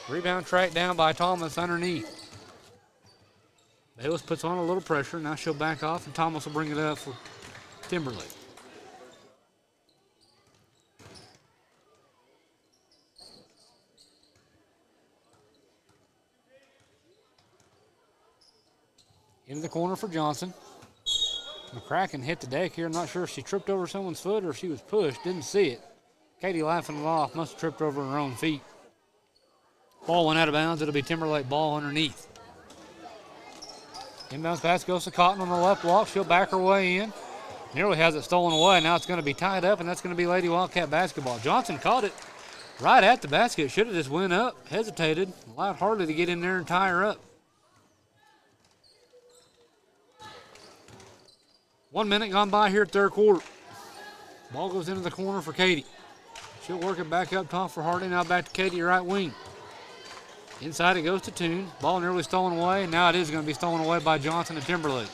Rebound tracked down by Thomas underneath. Bayless puts on a little pressure. Now she'll back off, and Thomas will bring it up for Timberlake. Into the corner for Johnson. McCracken hit the deck here. I'm not sure if she tripped over someone's foot or if she was pushed. Didn't see it. Katie laughing it off. Must have tripped over her own feet. Ball went out of bounds. It'll be Timberlake ball underneath. Inbounds pass goes to Cotton on the left block. She'll back her way in. Nearly has it stolen away. Now it's going to be tied up, and that's going to be Lady Wildcat basketball. Johnson caught it right at the basket. Should have just went up, hesitated, allowed Harley to get in there and tie her up. 1 minute gone by here at third quarter. Ball goes into the corner for Katie. She'll work it back up top for Harley. Now back to Katie, right wing. Inside it goes to Toon. Ball nearly stolen away, and now it is going to be stolen away by Johnson and Timberlake.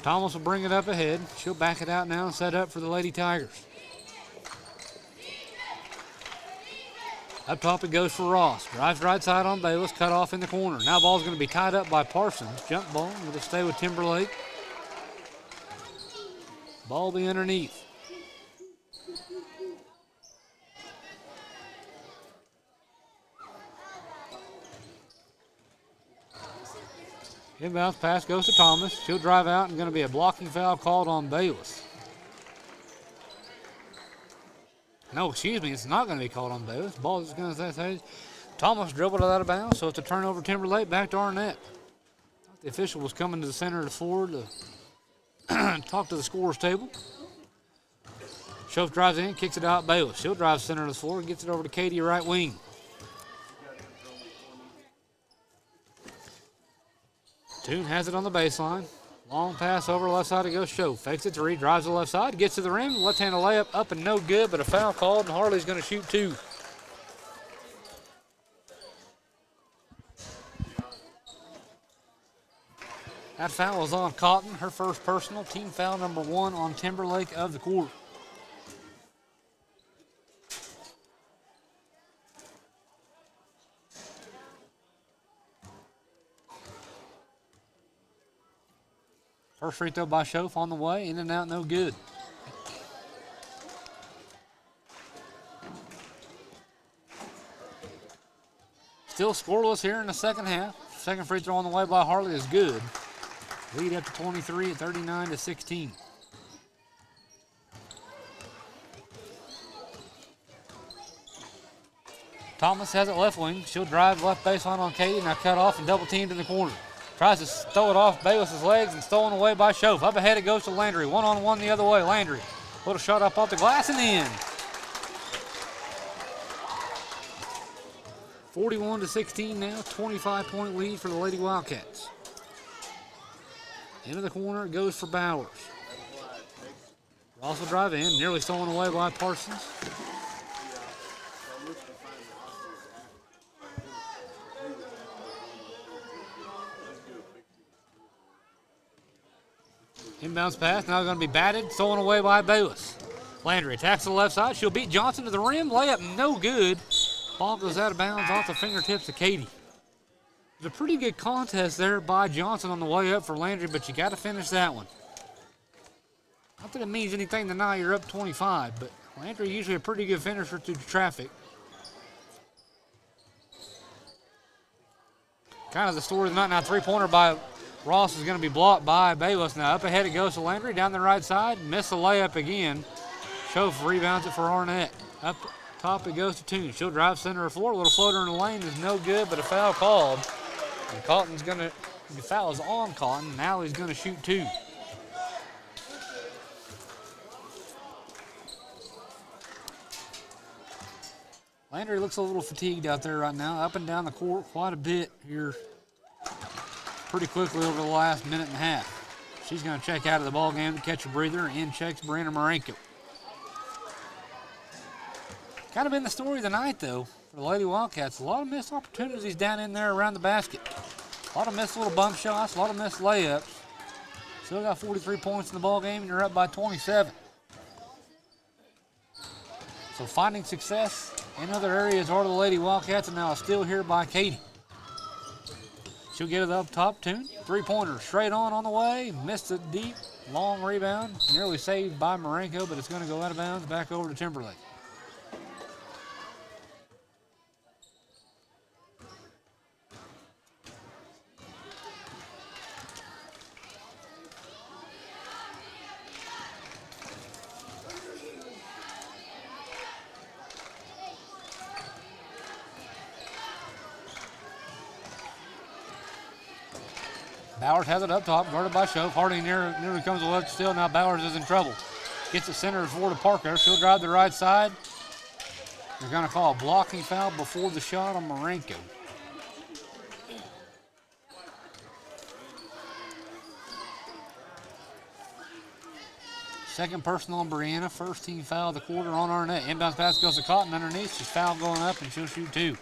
Thomas will bring it up ahead. She'll back it out now and set up for the Lady Tigers. Up top it goes for Ross. Drives right side on Bayless, cut off in the corner. Now ball's going to be tied up by Parsons. Jump ball, it'll stay with Timberlake. Ball be underneath. Inbounds pass goes to Thomas. She'll drive out and going to be a blocking foul called on Bayless. No, excuse me, it's not going to be called on Bayless. Ball is going to say Thomas dribbled it out of bounds, so it's a turnover. Timberlake back to Arnett. The official was coming to the center of the floor to talk to the scorer's table. Schoaf drives in, kicks it out Bayless. She'll drive center of the floor and gets it over to Katie, right wing. Toon has it on the baseline. Long pass over left side to go Schoaf. Fakes it three, drives the left side, gets to the rim. Left-handed layup up and no good, but a foul called, and Harley's going to shoot 2. That foul was on Cotton, her first personal, team foul number 1 on Timberlake of the quarter. First free throw by Schoaf on the way, in and out, no good. Still scoreless here in the second half. Second free throw on the way by Harley is good. Lead up to 23 at 39-16. Thomas has it left wing. She'll drive left baseline on Katie. Now cut off and double teamed in the corner. Tries to throw it off Bayless's legs and stolen away by Schoaf. Up ahead it goes to Landry. One-on-one the other way. Landry. Little shot up off the glass and in. 41-16 now. 25-point lead for the Lady Wildcats. Into the corner it goes for Bowers. Ross will drive in. Nearly stolen away by Parsons. Inbounds pass, now going to be batted, stolen away by Bayless. Landry attacks the left side. She'll beat Johnson to the rim. Layup no good. Ball goes out of bounds off the fingertips of Katie. It's a pretty good contest there by Johnson on the way up for Landry, but you got to finish that one. Not that it means anything tonight, you're up 25, but Landry usually a pretty good finisher through the traffic. Kind of the story of the night now. 3-pointer by Ross is going to be blocked by Bayless now. Up ahead it goes to Landry. Down the right side. Missed the layup again. Schoaf rebounds it for Arnett. Up top it goes to Toon. She'll drive center of the floor. A little floater in the lane is no good, but a foul called. And Cotton's going to, the foul is on Cotton. Now he's going to shoot 2. Landry looks a little fatigued out there right now. Up and down the court quite a bit here pretty quickly over the last minute and a half. She's going to check out of the ball game to catch a breather. In checks Brianna Marenko. Kind of been the story of the night, though, for the Lady Wildcats. A lot of missed opportunities down in there around the basket. A lot of missed little bump shots, a lot of missed layups. Still got 43 points in the ball game, and you're up by 27. So finding success in other areas are the Lady Wildcats, and now still here by Katie. She'll get it up top, Toon. 3-pointer straight on the way. Missed it deep, long rebound. Nearly saved by Marenko, but it's going to go out of bounds back over to Timberlake. Bowers has it up top, guarded by Schoaf. Harding nearly comes to left still. Now Bowers is in trouble. Gets it center forward to Parker. She'll drive the right side. They're going to call a blocking foul before the shot on Marenko. Second personal on Brianna. First team foul of the quarter on Arnett. Inbounds pass goes to Cotton underneath. She's foul going up, and she'll shoot 2.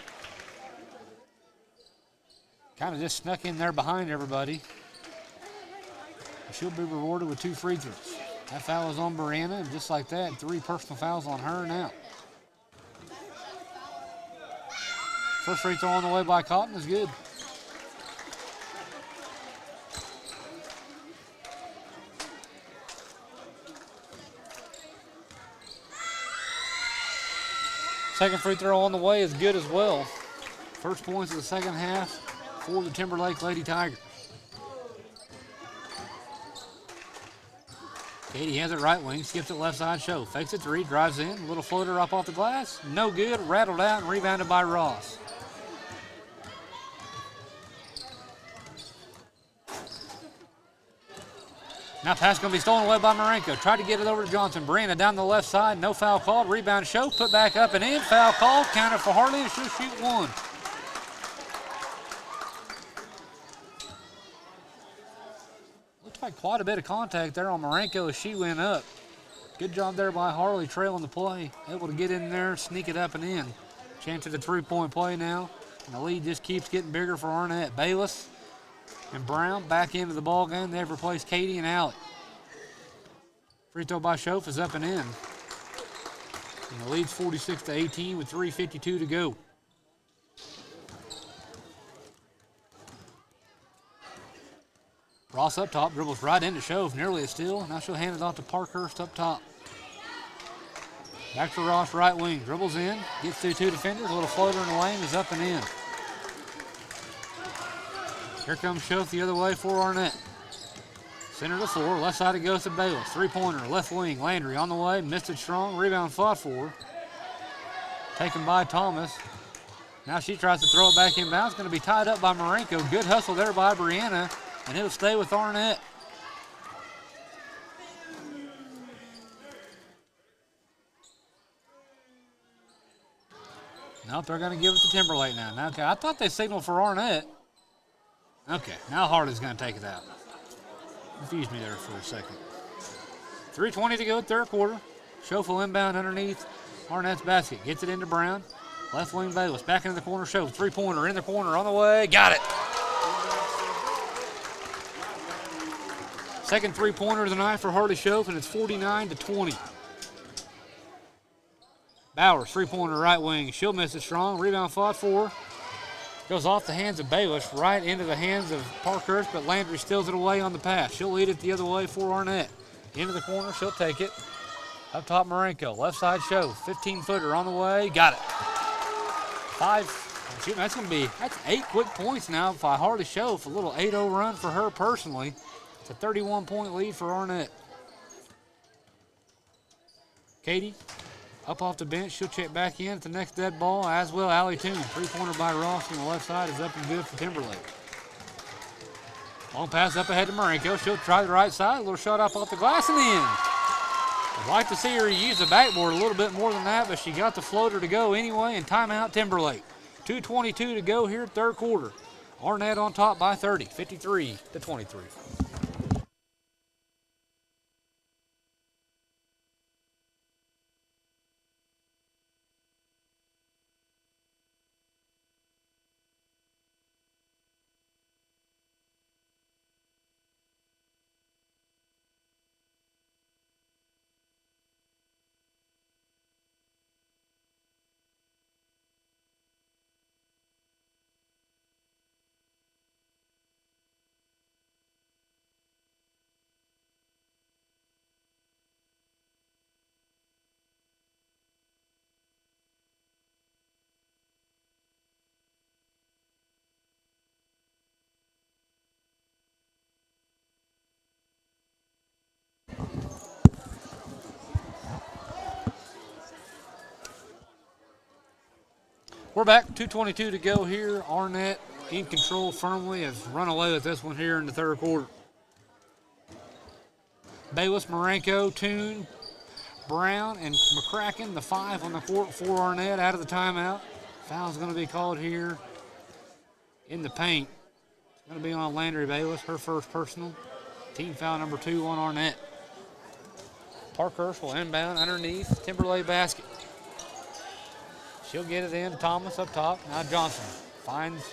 Kind of just snuck in there behind everybody. She'll be rewarded with 2 free throws. That foul is on Brianna, and just like that, 3 personal fouls on her now. First free throw on the way by Cotton is good. Second free throw on the way is good as well. First points of the second half for the Timberlake Lady Tigers. Katie has it right wing, skips it left side, show. Fakes it 3, drives in, a little floater up off the glass. No good, rattled out and rebounded by Ross. Now pass going to be stolen away by Marenko. Tried to get it over to Johnson. Brianna down the left side. No foul called. Rebound show. Put back up and in. Foul called. Counter for Harley and she'll shoot 1. Looks like quite a bit of contact there on Marenko as she went up. Good job there by Harley trailing the play. Able to get in there, sneak it up and in. Chance at a 3-point play now. And the lead just keeps getting bigger for Arnett. Bayless and Brown back into the ball game. They've replaced Katie and Alec. Free throw by Schoaf is up and in. And the lead's 46-18 with 3:52 to go. Ross up top, dribbles right into Schoaf, nearly a steal. Now she'll hand it off to Parkhurst up top. Back to Ross, right wing, dribbles in, gets through 2 defenders, a little floater in the lane, is up and in. Here comes Schoaf the other way for Arnett. Center to the floor, left side it goes to Bayless. 3-pointer, left wing, Landry on the way, missed it strong, rebound fought for. Taken by Thomas. Now she tries to throw it back inbounds, going to be tied up by Marenko. Good hustle there by Brianna, and it'll stay with Arnett. Nope, they're going to give it to Timberlake now. Okay, I thought they signaled for Arnett. Okay, now Harley's going to take it out. Confused me there for a second. 3:20 to go, third quarter. Schoaf will inbound underneath Arnett's basket. Gets it into Brown. Left wing Bayless. Back into the corner. Schoaf. 3-pointer in the corner on the way. Got it. Second 3-pointer of the night for Harley Schoaf, and it's 49-20. Bowers, 3-pointer right wing. She'll miss it strong. Rebound fought for. Goes off the hands of Bayless, right into the hands of Parkhurst, but Landry steals it away on the pass. She'll lead it the other way for Arnett. Into the corner, she'll take it. Up top, Marenko. Left side show. 15-footer on the way. Got it. That's 8 quick points now by Harley Schoaf. A little 8-0 run for her personally. It's a 31-point lead for Arnett. Katie up off the bench. She'll check back in at the next dead ball, as will Allie Toon. 3-pointer by Ross on the left side is up and good for Timberlake. Long pass up ahead to Marenko. She'll try the right side. A little shot up off the glass and in. I'd like to see her use the backboard a little bit more than that, but she got the floater to go anyway, and timeout Timberlake. 2:22 to go here, third quarter. Arnett on top by 30, 53-23. We're back, 2:22 to go here. Arnett in control firmly, has run away with this one here in the third quarter. Bayless, Marenko, Toon, Brown, and McCracken, the 5 on the court for Arnett out of the timeout. Foul's going to be called here in the paint. It's going to be on Landry Bayless, her first personal. Team foul number 2 on Arnett. Parkhurst will inbound underneath Timberlake basket. She'll get it in. Thomas up top. Now Johnson finds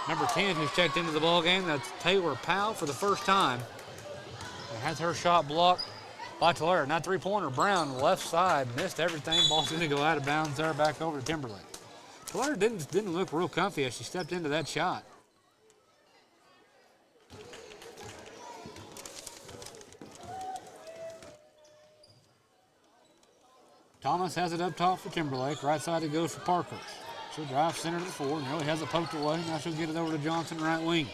number 10 who's checked into the ball game. That's Taylor Powell for the first time. And has her shot blocked by Tulare. Now three-pointer. Brown left side missed everything. Ball's going to go out of bounds there, back over to Timberlake. Tulare didn't look real comfy as she stepped into that shot. Thomas has it up top for Timberlake. Right side it goes for Parkhurst. She'll drive center to the 4. Nearly has it poked away. Now she'll get it over to Johnson, right wing.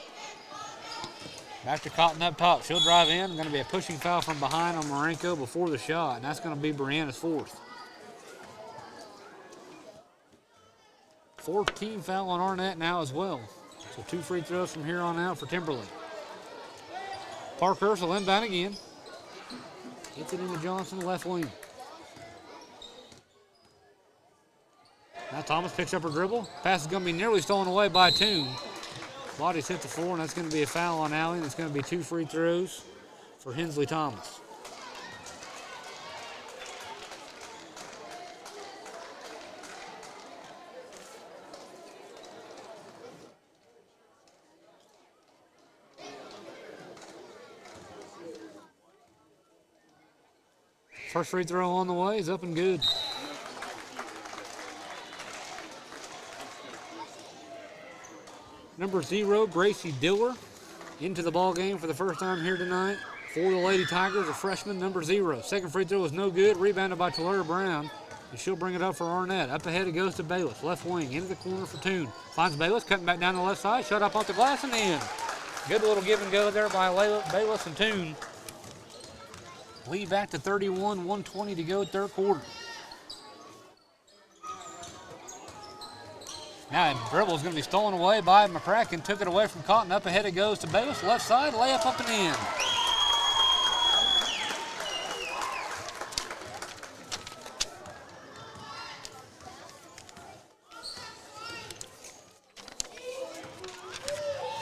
Back to Cotton up top. She'll drive in. Going to be a pushing foul from behind on Marenko before the shot. And that's going to be Brianna's 4th. 4th team foul on Arnett now as well. So 2 free throws from here on out for Timberlake. Parkhurst will inbound again. Gets it into Johnson, left wing. Now Thomas picks up her dribble. Pass is going to be nearly stolen away by Toon. Body's hit the floor, and that's going to be a foul on Allie, and it's going to be 2 free throws for Hensley Thomas. First free throw on the way is up and good. Number 0, Gracie Diller, into the ball game for the first time here tonight. For the Lady Tigers, a freshman, number 0. Second free throw is no good. Rebounded by Tulare Brown. And she'll bring it up for Arnett. Up ahead it goes to Bayless. Left wing, into the corner for Toon. Finds Bayless, cutting back down the left side. Shot up off the glass and in. Good little give and go there by Bayless and Toon. Lead back to 31, 1:20 to go, third quarter. Now the dribble is going to be stolen away by McCracken. Took it away from Cotton. Up ahead it goes to Bayless. Left side, layup up and in.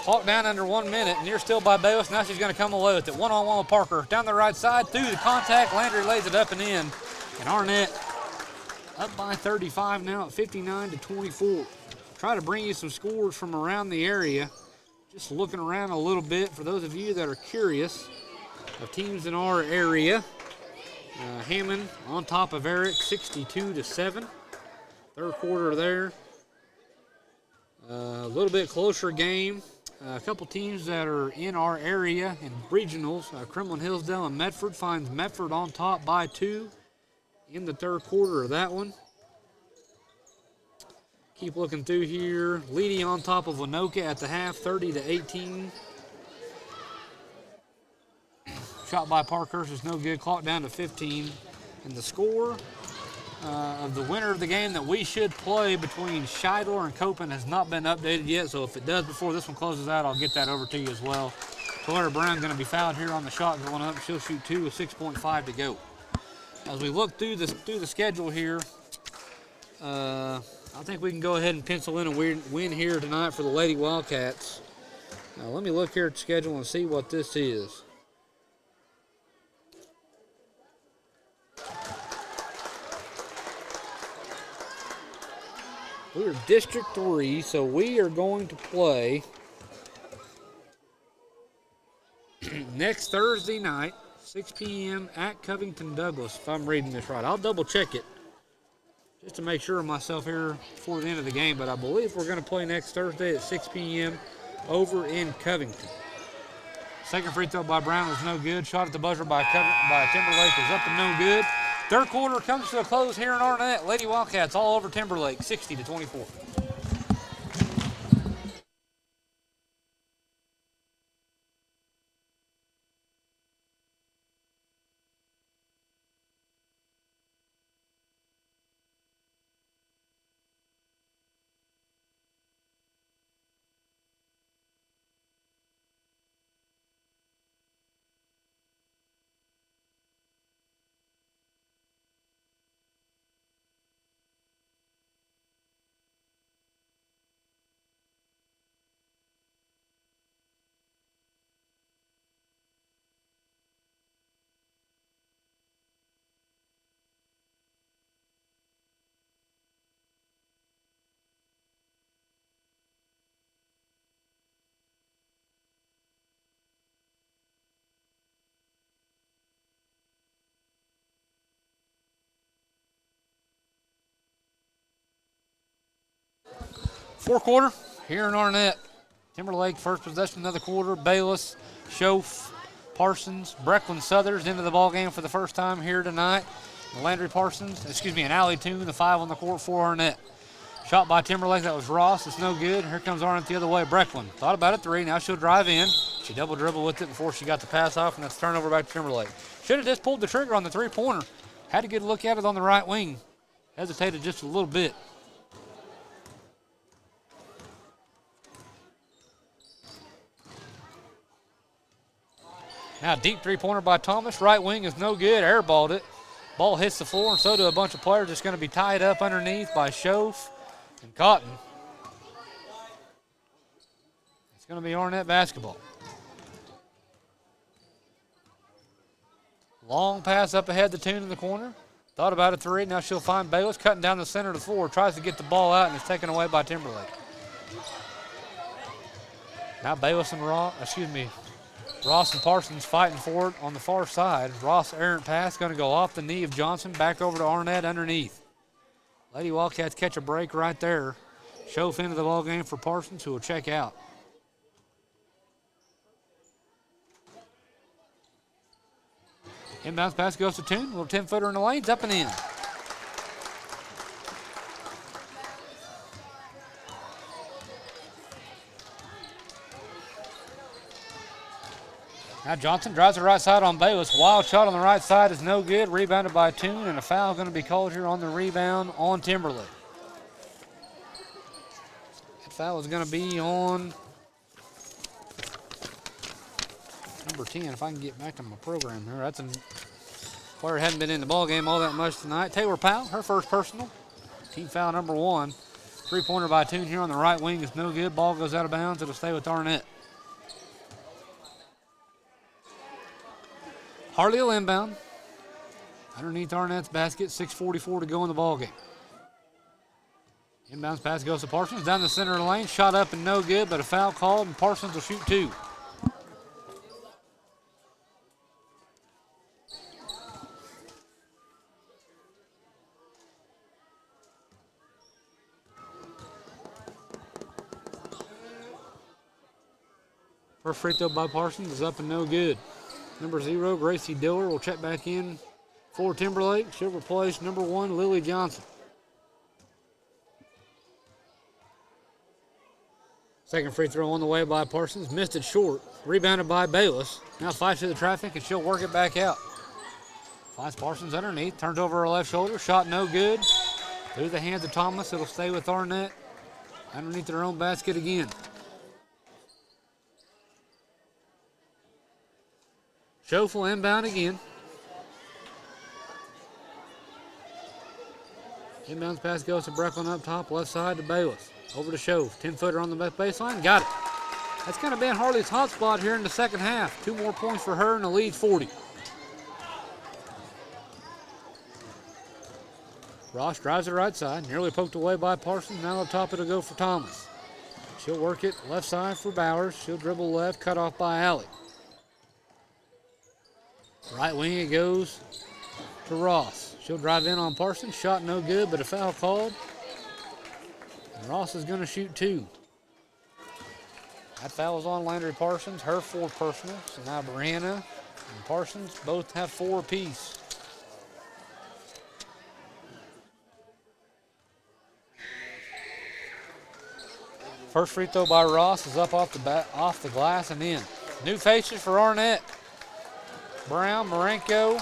Clock down under 1 minute. Near still by Bayless. Now she's going to come away with it. One-on-one with Parker. Down the right side, through the contact. Landry lays it up and in. And Arnett up by 35 now at 59-24. Try to bring you some scores from around the area. Just looking around a little bit for those of you that are curious of teams in our area. Hammond on top of Eric, 62-7. Third quarter there. A little bit closer game. A couple teams that are in our area in regionals. Kremlin Hillsdale and Medford finds Medford on top by 2 in the third quarter of that one. Keep looking through here. Leading on top of Winoka at the half, 30-18. Shot by Parkhurst is no good. Clock down to 15. And the score of the winner of the game that we should play between Scheidler and Copen has not been updated yet. So if it does before this one closes out, I'll get that over to you as well. Taylor Brown going to be fouled here on the shot going up. She'll shoot 2 with 6.5 to go. As we look through the schedule here, I think we can go ahead and pencil in a win here tonight for the Lady Wildcats. Now let me look here at the schedule and see what this is. We are District 3, so we are going to play next Thursday night, 6 p.m. at Covington Douglas, if I'm reading this right. I'll double check it just to make sure of myself here before the end of the game, but I believe we're going to play next Thursday at 6 p.m. over in Covington. Second free throw by Brown was no good. Shot at the buzzer by Timberlake is up and no good. Third quarter comes to a close here in Arnett. Lady Wildcats all over Timberlake, 60-24. Fourth quarter here in Arnett. Timberlake first possession of the quarter. Bayless, Schoaf, Parsons, Brecklin Southers into the ball game for the first time here tonight. Landry Parsons, and Allie Toon, the 5 on the court for Arnett. Shot by Timberlake, that was Ross. It's no good. Here comes Arnett the other way. Brecklin thought about it, 3. Now she'll drive in. She double dribble with it before she got the pass off, and that's turnover back to Timberlake. Should have just pulled the trigger on the 3-pointer. Had to get a look at it on the right wing. Hesitated just a little bit. Now deep 3-pointer by Thomas. Right wing is no good. Airballed it. Ball hits the floor, and so do a bunch of players. It's going to be tied up underneath by Schoaf and Cotton. It's going to be Arnett basketball. Long pass up ahead to Toon in the corner. Thought about a 3. Now she'll find Bayless cutting down the center of the floor. Tries to get the ball out, and it's taken away by Timberlake. Now Bayless and Ross and Parsons fighting for it on the far side. Ross errant pass going to go off the knee of Johnson. Back over to Arnett underneath. Lady Wildcats catch a break right there. Schoaf into the ball game for Parsons, who will check out. Inbounds pass goes to Toon. Little 10-footer in the lanes, up and in. Now Johnson drives the right side on Bayless. Wild shot on the right side is no good. Rebounded by Toon, and a foul going to be called here on the rebound on Timberlake. That foul is going to be on number 10. If I can get back to my program here. That's a player who hadn't been in the ball game all that much tonight. Taylor Powell, her first personal. Team foul number 1. 3-pointer by Toon here on the right wing is no good. Ball goes out of bounds. It'll stay with Arnett. Harley will inbound. Underneath Arnett's basket, 6:44 to go in the ball game. Inbounds pass goes to Parsons. Down the center of the lane. Shot up and no good, but a foul called, and Parsons will shoot 2. First free throw by Parsons is up and no good. Number 0, Gracie Diller, will check back in for Timberlake. She'll replace number 1, Lily Johnson. Second free throw on the way by Parsons. Missed it short. Rebounded by Bayless. Now fights through the traffic, and she'll work it back out. Finds Parsons underneath. Turns over her left shoulder. Shot no good. Through the hands of Thomas. It'll stay with Arnett. Underneath their own basket again. Schofield inbound again. Inbounds pass goes to Brecklin up top. Left side to Bayless. Over to Shove. 10-footer on the baseline. Got it. That's going to be Harley's hot spot here in the second half. 2 more points for her and the lead 40. Ross drives the right side. Nearly poked away by Parsons. Now up top it'll go for Thomas. She'll work it left side for Bowers. She'll dribble left. Cut off by Alley. Right wing it goes to Ross. She'll drive in on Parsons. Shot no good, but a foul called. And Ross is going to shoot 2. That foul is on Landry Parsons. Her 4 personal. So now Brianna and Parsons both have 4 apiece. First free throw by Ross is up off the glass and in. New faces for Arnett. Brown, Marenko.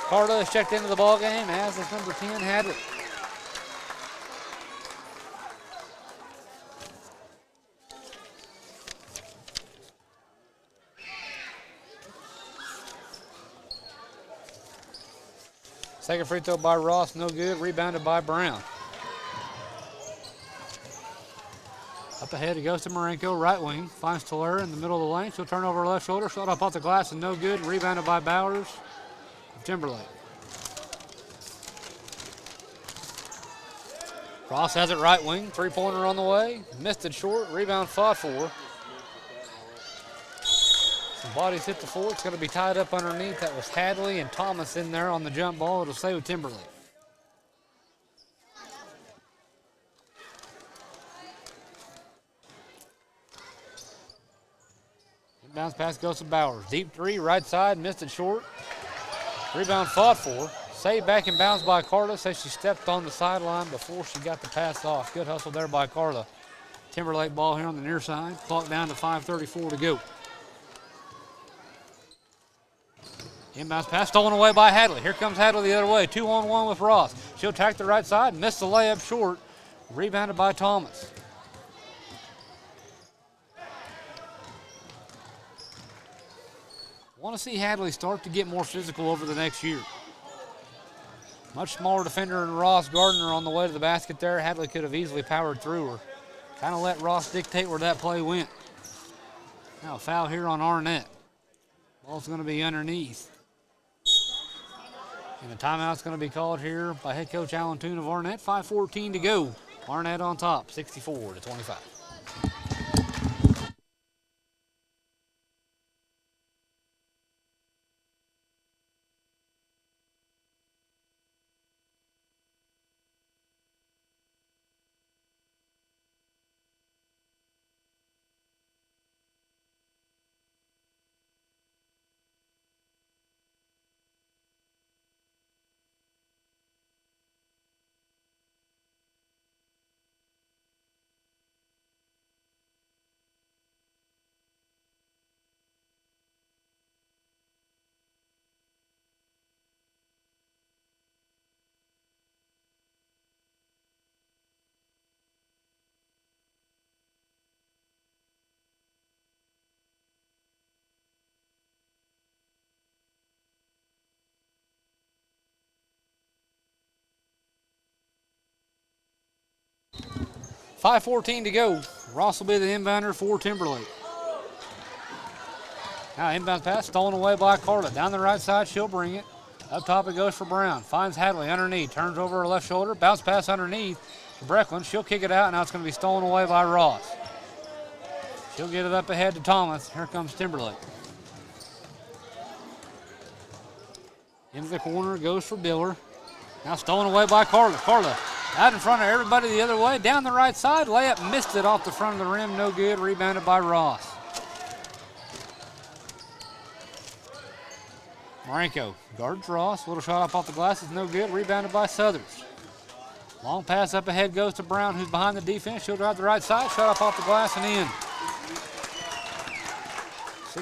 Carter is checked into the ball game, as is number 10, Hadley. Second free throw by Ross, no good. Rebounded by Brown. Up ahead, it goes to Marenko, right wing. Finds Taylor in the middle of the lane. She'll turn over her left shoulder. Shot up off the glass and no good. Rebounded by Bowers of Timberlake. Ross has it right wing. 3-pointer on the way. Missed it short. Rebound fought for. Some bodies hit the floor. It's going to be tied up underneath. That was Hadley and Thomas in there on the jump ball. It'll stay with Timberlake. Bounce pass goes to Bowers. Deep 3, right side, missed it short. Rebound fought for. Saved back and bounced by Carla. Says she stepped on the sideline before she got the pass off. Good hustle there by Carla. Timberlake ball here on the near side. Clock down to 5:34 to go. Inbounds pass stolen away by Hadley. Here comes Hadley the other way. 2-on-1 with Ross. She'll attack the right side. Missed the layup short. Rebounded by Thomas. Want to see Hadley start to get more physical over the next year. Much smaller defender than Ross Gardner on the way to the basket there. Hadley could have easily powered through her. Kind of let Ross dictate where that play went. Now a foul here on Arnett. Ball's going to be underneath. And a timeout's going to be called here by head coach Alan Toon of Arnett. 5:14 to go. Arnett on top, 64-25. 5:14 to go. Ross will be the inbounder for Timberlake. Now inbound pass stolen away by Carla. Down the right side, she'll bring it. Up top it goes for Brown. Finds Hadley underneath. Turns over her left shoulder. Bounce pass underneath to Brecklin. She'll kick it out. Now it's going to be stolen away by Ross. She'll get it up ahead to Thomas. Here comes Timberlake. Into the corner goes for Biller. Now stolen away by Carla. Carla out in front of everybody the other way. Down the right side. Layup missed it off the front of the rim. No good. Rebounded by Ross. Marenko guards Ross. Little shot up off the glass is no good. Rebounded by Southers. Long pass up ahead goes to Brown, who's behind the defense. She'll drive the right side, shot off the glass and in.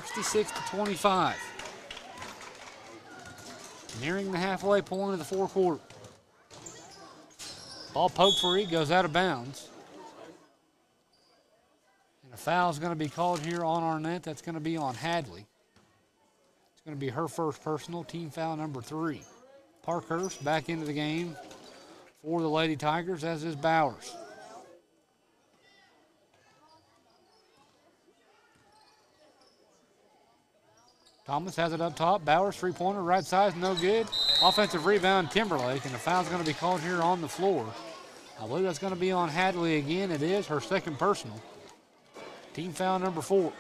66-25. Nearing the halfway point of the fourth quarter. Ball poked free, goes out of bounds. And a foul is going to be called here on Arnett. That's going to be on Hadley. It's going to be her first personal, team foul number 3. Parkhurst back into the game for the Lady Tigers, as is Bowers. Thomas has it up top. Bowers, three-pointer, right side, no good. Offensive rebound, Timberlake, and the foul's going to be called here on the floor. I believe that's going to be on Hadley again. It is her second personal. Team foul number 4.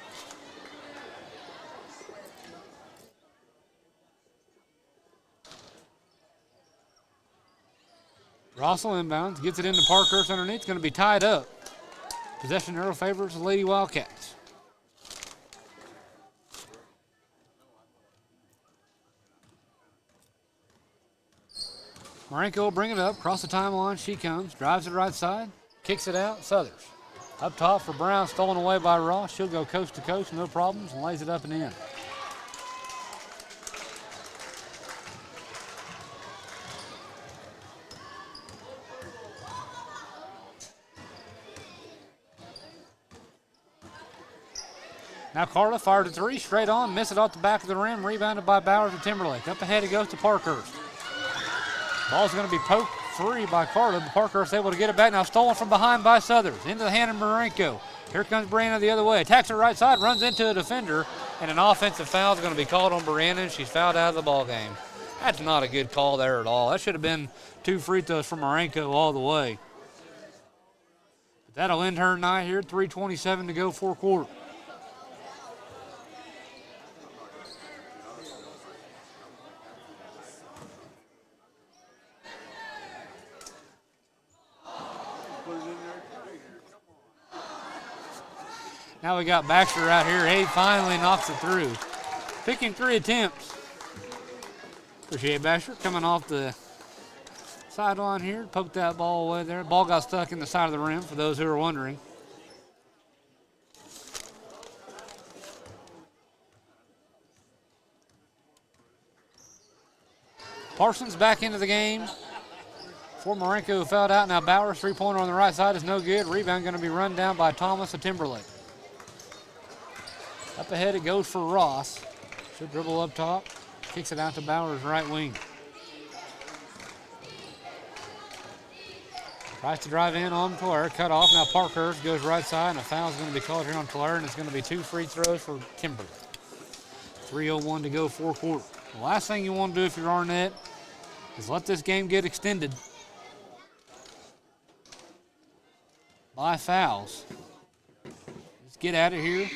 Russell inbounds, gets it into Parkhurst underneath. It's going to be tied up. Possession arrow favors the Lady Wildcats. Marenko will bring it up, cross the timeline, she comes, drives it right side, kicks it out, Southers. Up top for Brown, stolen away by Ross. She'll go coast to coast, no problems, and lays it up and in. Now Carla fired a 3, straight on, miss it off the back of the rim, rebounded by Bowers and Timberlake. Up ahead it goes to Parkhurst. Ball's going to be poked free by Carla, but Parkhurst able to get it back. Now stolen from behind by Southers. Into the hand of Marenko. Here comes Brianna the other way. Attacks her right side, runs into a defender, and an offensive foul is going to be called on Brianna. She's fouled out of the ball game. That's not a good call there at all. That should have been 2 free throws from Marenko all the way. But that'll end her night here. 3:27 to go, fourth quarter. Now we got Baxter right here. He finally knocks it through. Picking 3 attempts. Appreciate Baxter coming off the sideline here. Poked that ball away there. Ball got stuck in the side of the rim, for those who are wondering. Parsons back into the game for Marenko, who fouled out. Now Bowers, three-pointer on the right side is no good. Rebound going to be run down by Thomas of Timberlake. Up ahead it goes for Ross. Should dribble up top. Kicks it out to Bowers' right wing. Tries to drive in on Claire. Cut off. Now Parkhurst goes right side, and a foul is going to be called here on Claire, and it's going to be 2 free throws for Timberlake. 3:01 to go, fourth quarter. The last thing you want to do if you're Arnett is let this game get extended by fouls. Let's get out of here.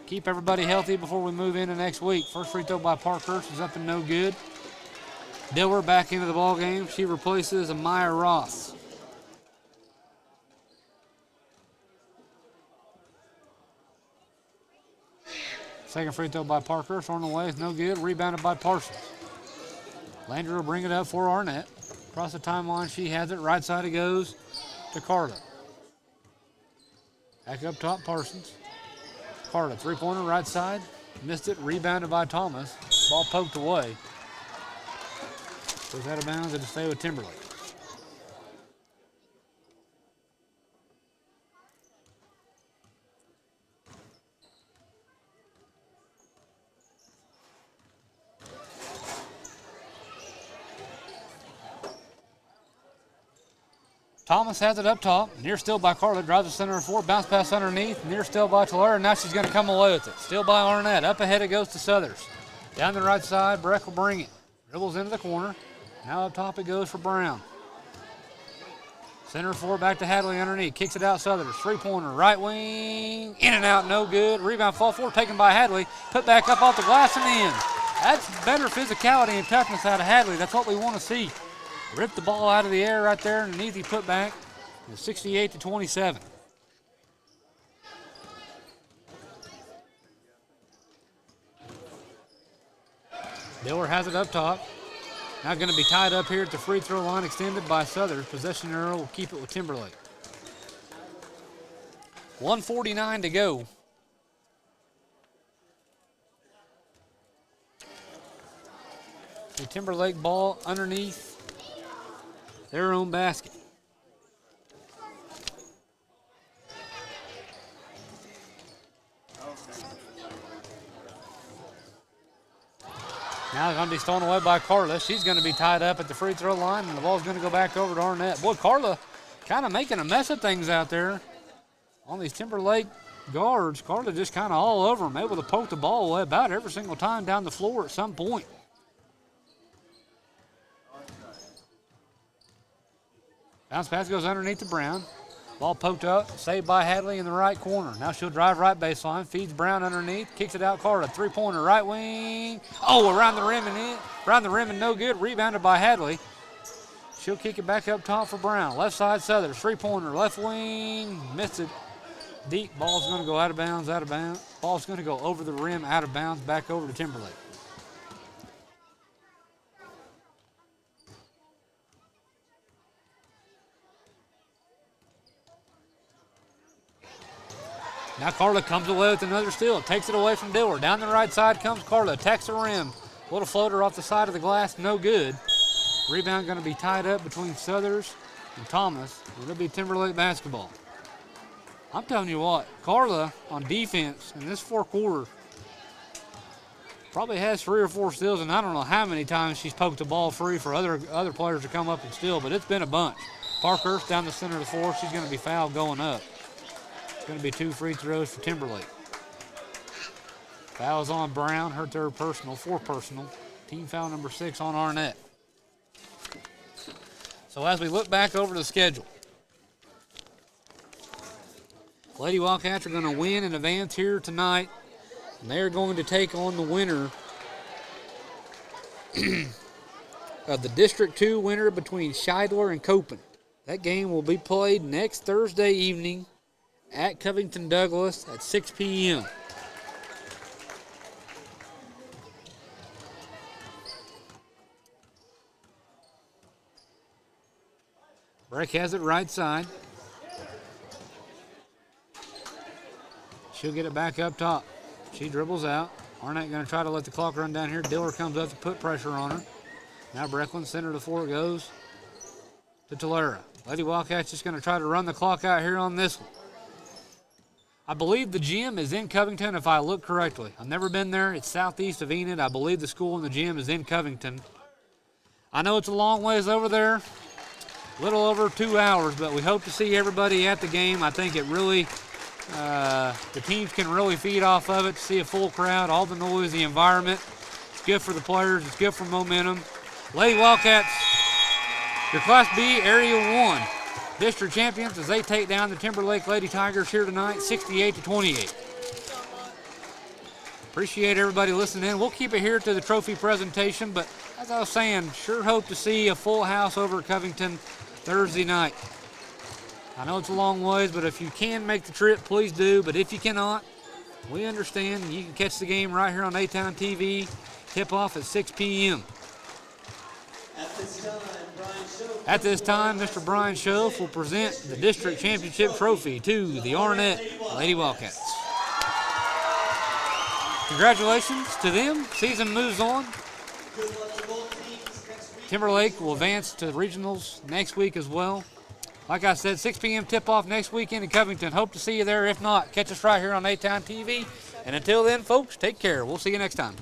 Keep everybody healthy before we move into next week. First free throw by Parkhurst is up and no good. Diller back into the ball game. She replaces Amaya Ross. Second free throw by Parkhurst on the way is no good. Rebounded by Parsons. Landry will bring it up for Arnett. Across the timeline, she has it. Right side it goes to Carter. Back up top, Parsons. Carter, three-pointer, right side. Missed it, rebounded by Thomas. Ball poked away. Goes out of bounds and to stay with Timberlake. Thomas has it up top. Near still by Carla. Drives the center of 4. Bounce pass underneath. Near still by Tulare. And now she's going to come away with it. Still by Arnett. Up ahead it goes to Southers. Down the right side. Breck will bring it. Dribbles into the corner. Now up top it goes for Brown. Center 4 back to Hadley underneath. Kicks it out Southers. Three-pointer. Right wing. In and out. No good. Rebound fall forward. Taken by Hadley. Put back up off the glass and in. That's better physicality and toughness out of Hadley. That's what we want to see. Ripped the ball out of the air right there and an easy putback. 68-27. Diller has it up top. Now going to be tied up here at the free throw line, extended by Southern. Possession arrow will keep it with Timberlake. 1:49 to go. The Timberlake ball underneath their own basket. Now going to be stolen away by Carla. She's going to be tied up at the free throw line, and the ball's going to go back over to Arnett. Boy, Carla kind of making a mess of things out there on these Timberlake guards. Carla just kind of all over them, able to poke the ball away about every single time down the floor at some point. Bounce pass goes underneath to Brown. Ball poked up, saved by Hadley in the right corner. Now she'll drive right baseline, feeds Brown underneath, kicks it out, Carter, three-pointer, right wing. Oh, around the rim and in. Around the rim and no good, rebounded by Hadley. She'll kick it back up top for Brown. Left side, Southern, three-pointer, left wing, missed it. Deep, ball's going to go out of bounds. Ball's going to go over the rim, out of bounds, back over to Timberlake. Now Carla comes away with another steal. Takes it away from Diller. Down the right side comes Carla. Attacks the rim. Little floater off the side of the glass. No good. Rebound going to be tied up between Southers and Thomas. It'll be Timberlake basketball. I'm telling you what, Carla on defense in this fourth quarter probably has 3 or 4 steals, and I don't know how many times she's poked the ball free for other players to come up and steal, but it's been a bunch. Parkhurst down the center of the floor. She's going to be fouled going up. It's going to be 2 free throws for Timberlake. Fouls on Brown, her third personal, 4th personal. Team foul number 6 on Arnett. So as we look back over the schedule, Lady Wildcats are going to win and advance here tonight. And they're going to take on the winner of the District 2 winner between Scheidler and Copen. That game will be played next Thursday evening at Covington Douglas at 6 p.m. Breck has it right side. She'll get it back up top. She dribbles out. Arnett going to try to let the clock run down here. Diller comes up to put pressure on her. Now Brecklin, center of the floor, goes to Tolera. Lady Wildcats just going to try to run the clock out here on this one. I believe the gym is in Covington, if I look correctly. I've never been there. It's southeast of Enid. I believe the school and the gym is in Covington. I know it's a long ways over there, a little over 2 hours, but we hope to see everybody at the game. I think it really, the teams can really feed off of it, to see a full crowd, all the noise, the environment. It's good for the players. It's good for momentum. Lady Wildcats, your Class B Area 1 district champions as they take down the Timberlake Lady Tigers here tonight, 68-28. Appreciate everybody listening in. We'll keep it here to the trophy presentation, but as I was saying, sure hope to see a full house over at Covington Thursday night. I know it's a long ways, but if you can make the trip, please do. But if you cannot, we understand. You can catch the game right here on A-Town TV. Tip-off at 6 p.m. At this time, Mr. Brian Schoaf will present the district championship trophy to the Arnett Lady Wildcats. Congratulations to them. Season moves on. Timberlake will advance to the regionals next week as well. Like I said, 6 p.m. tip-off next weekend in Covington. Hope to see you there. If not, catch us right here on A-Town TV. And until then, folks, take care. We'll see you next time.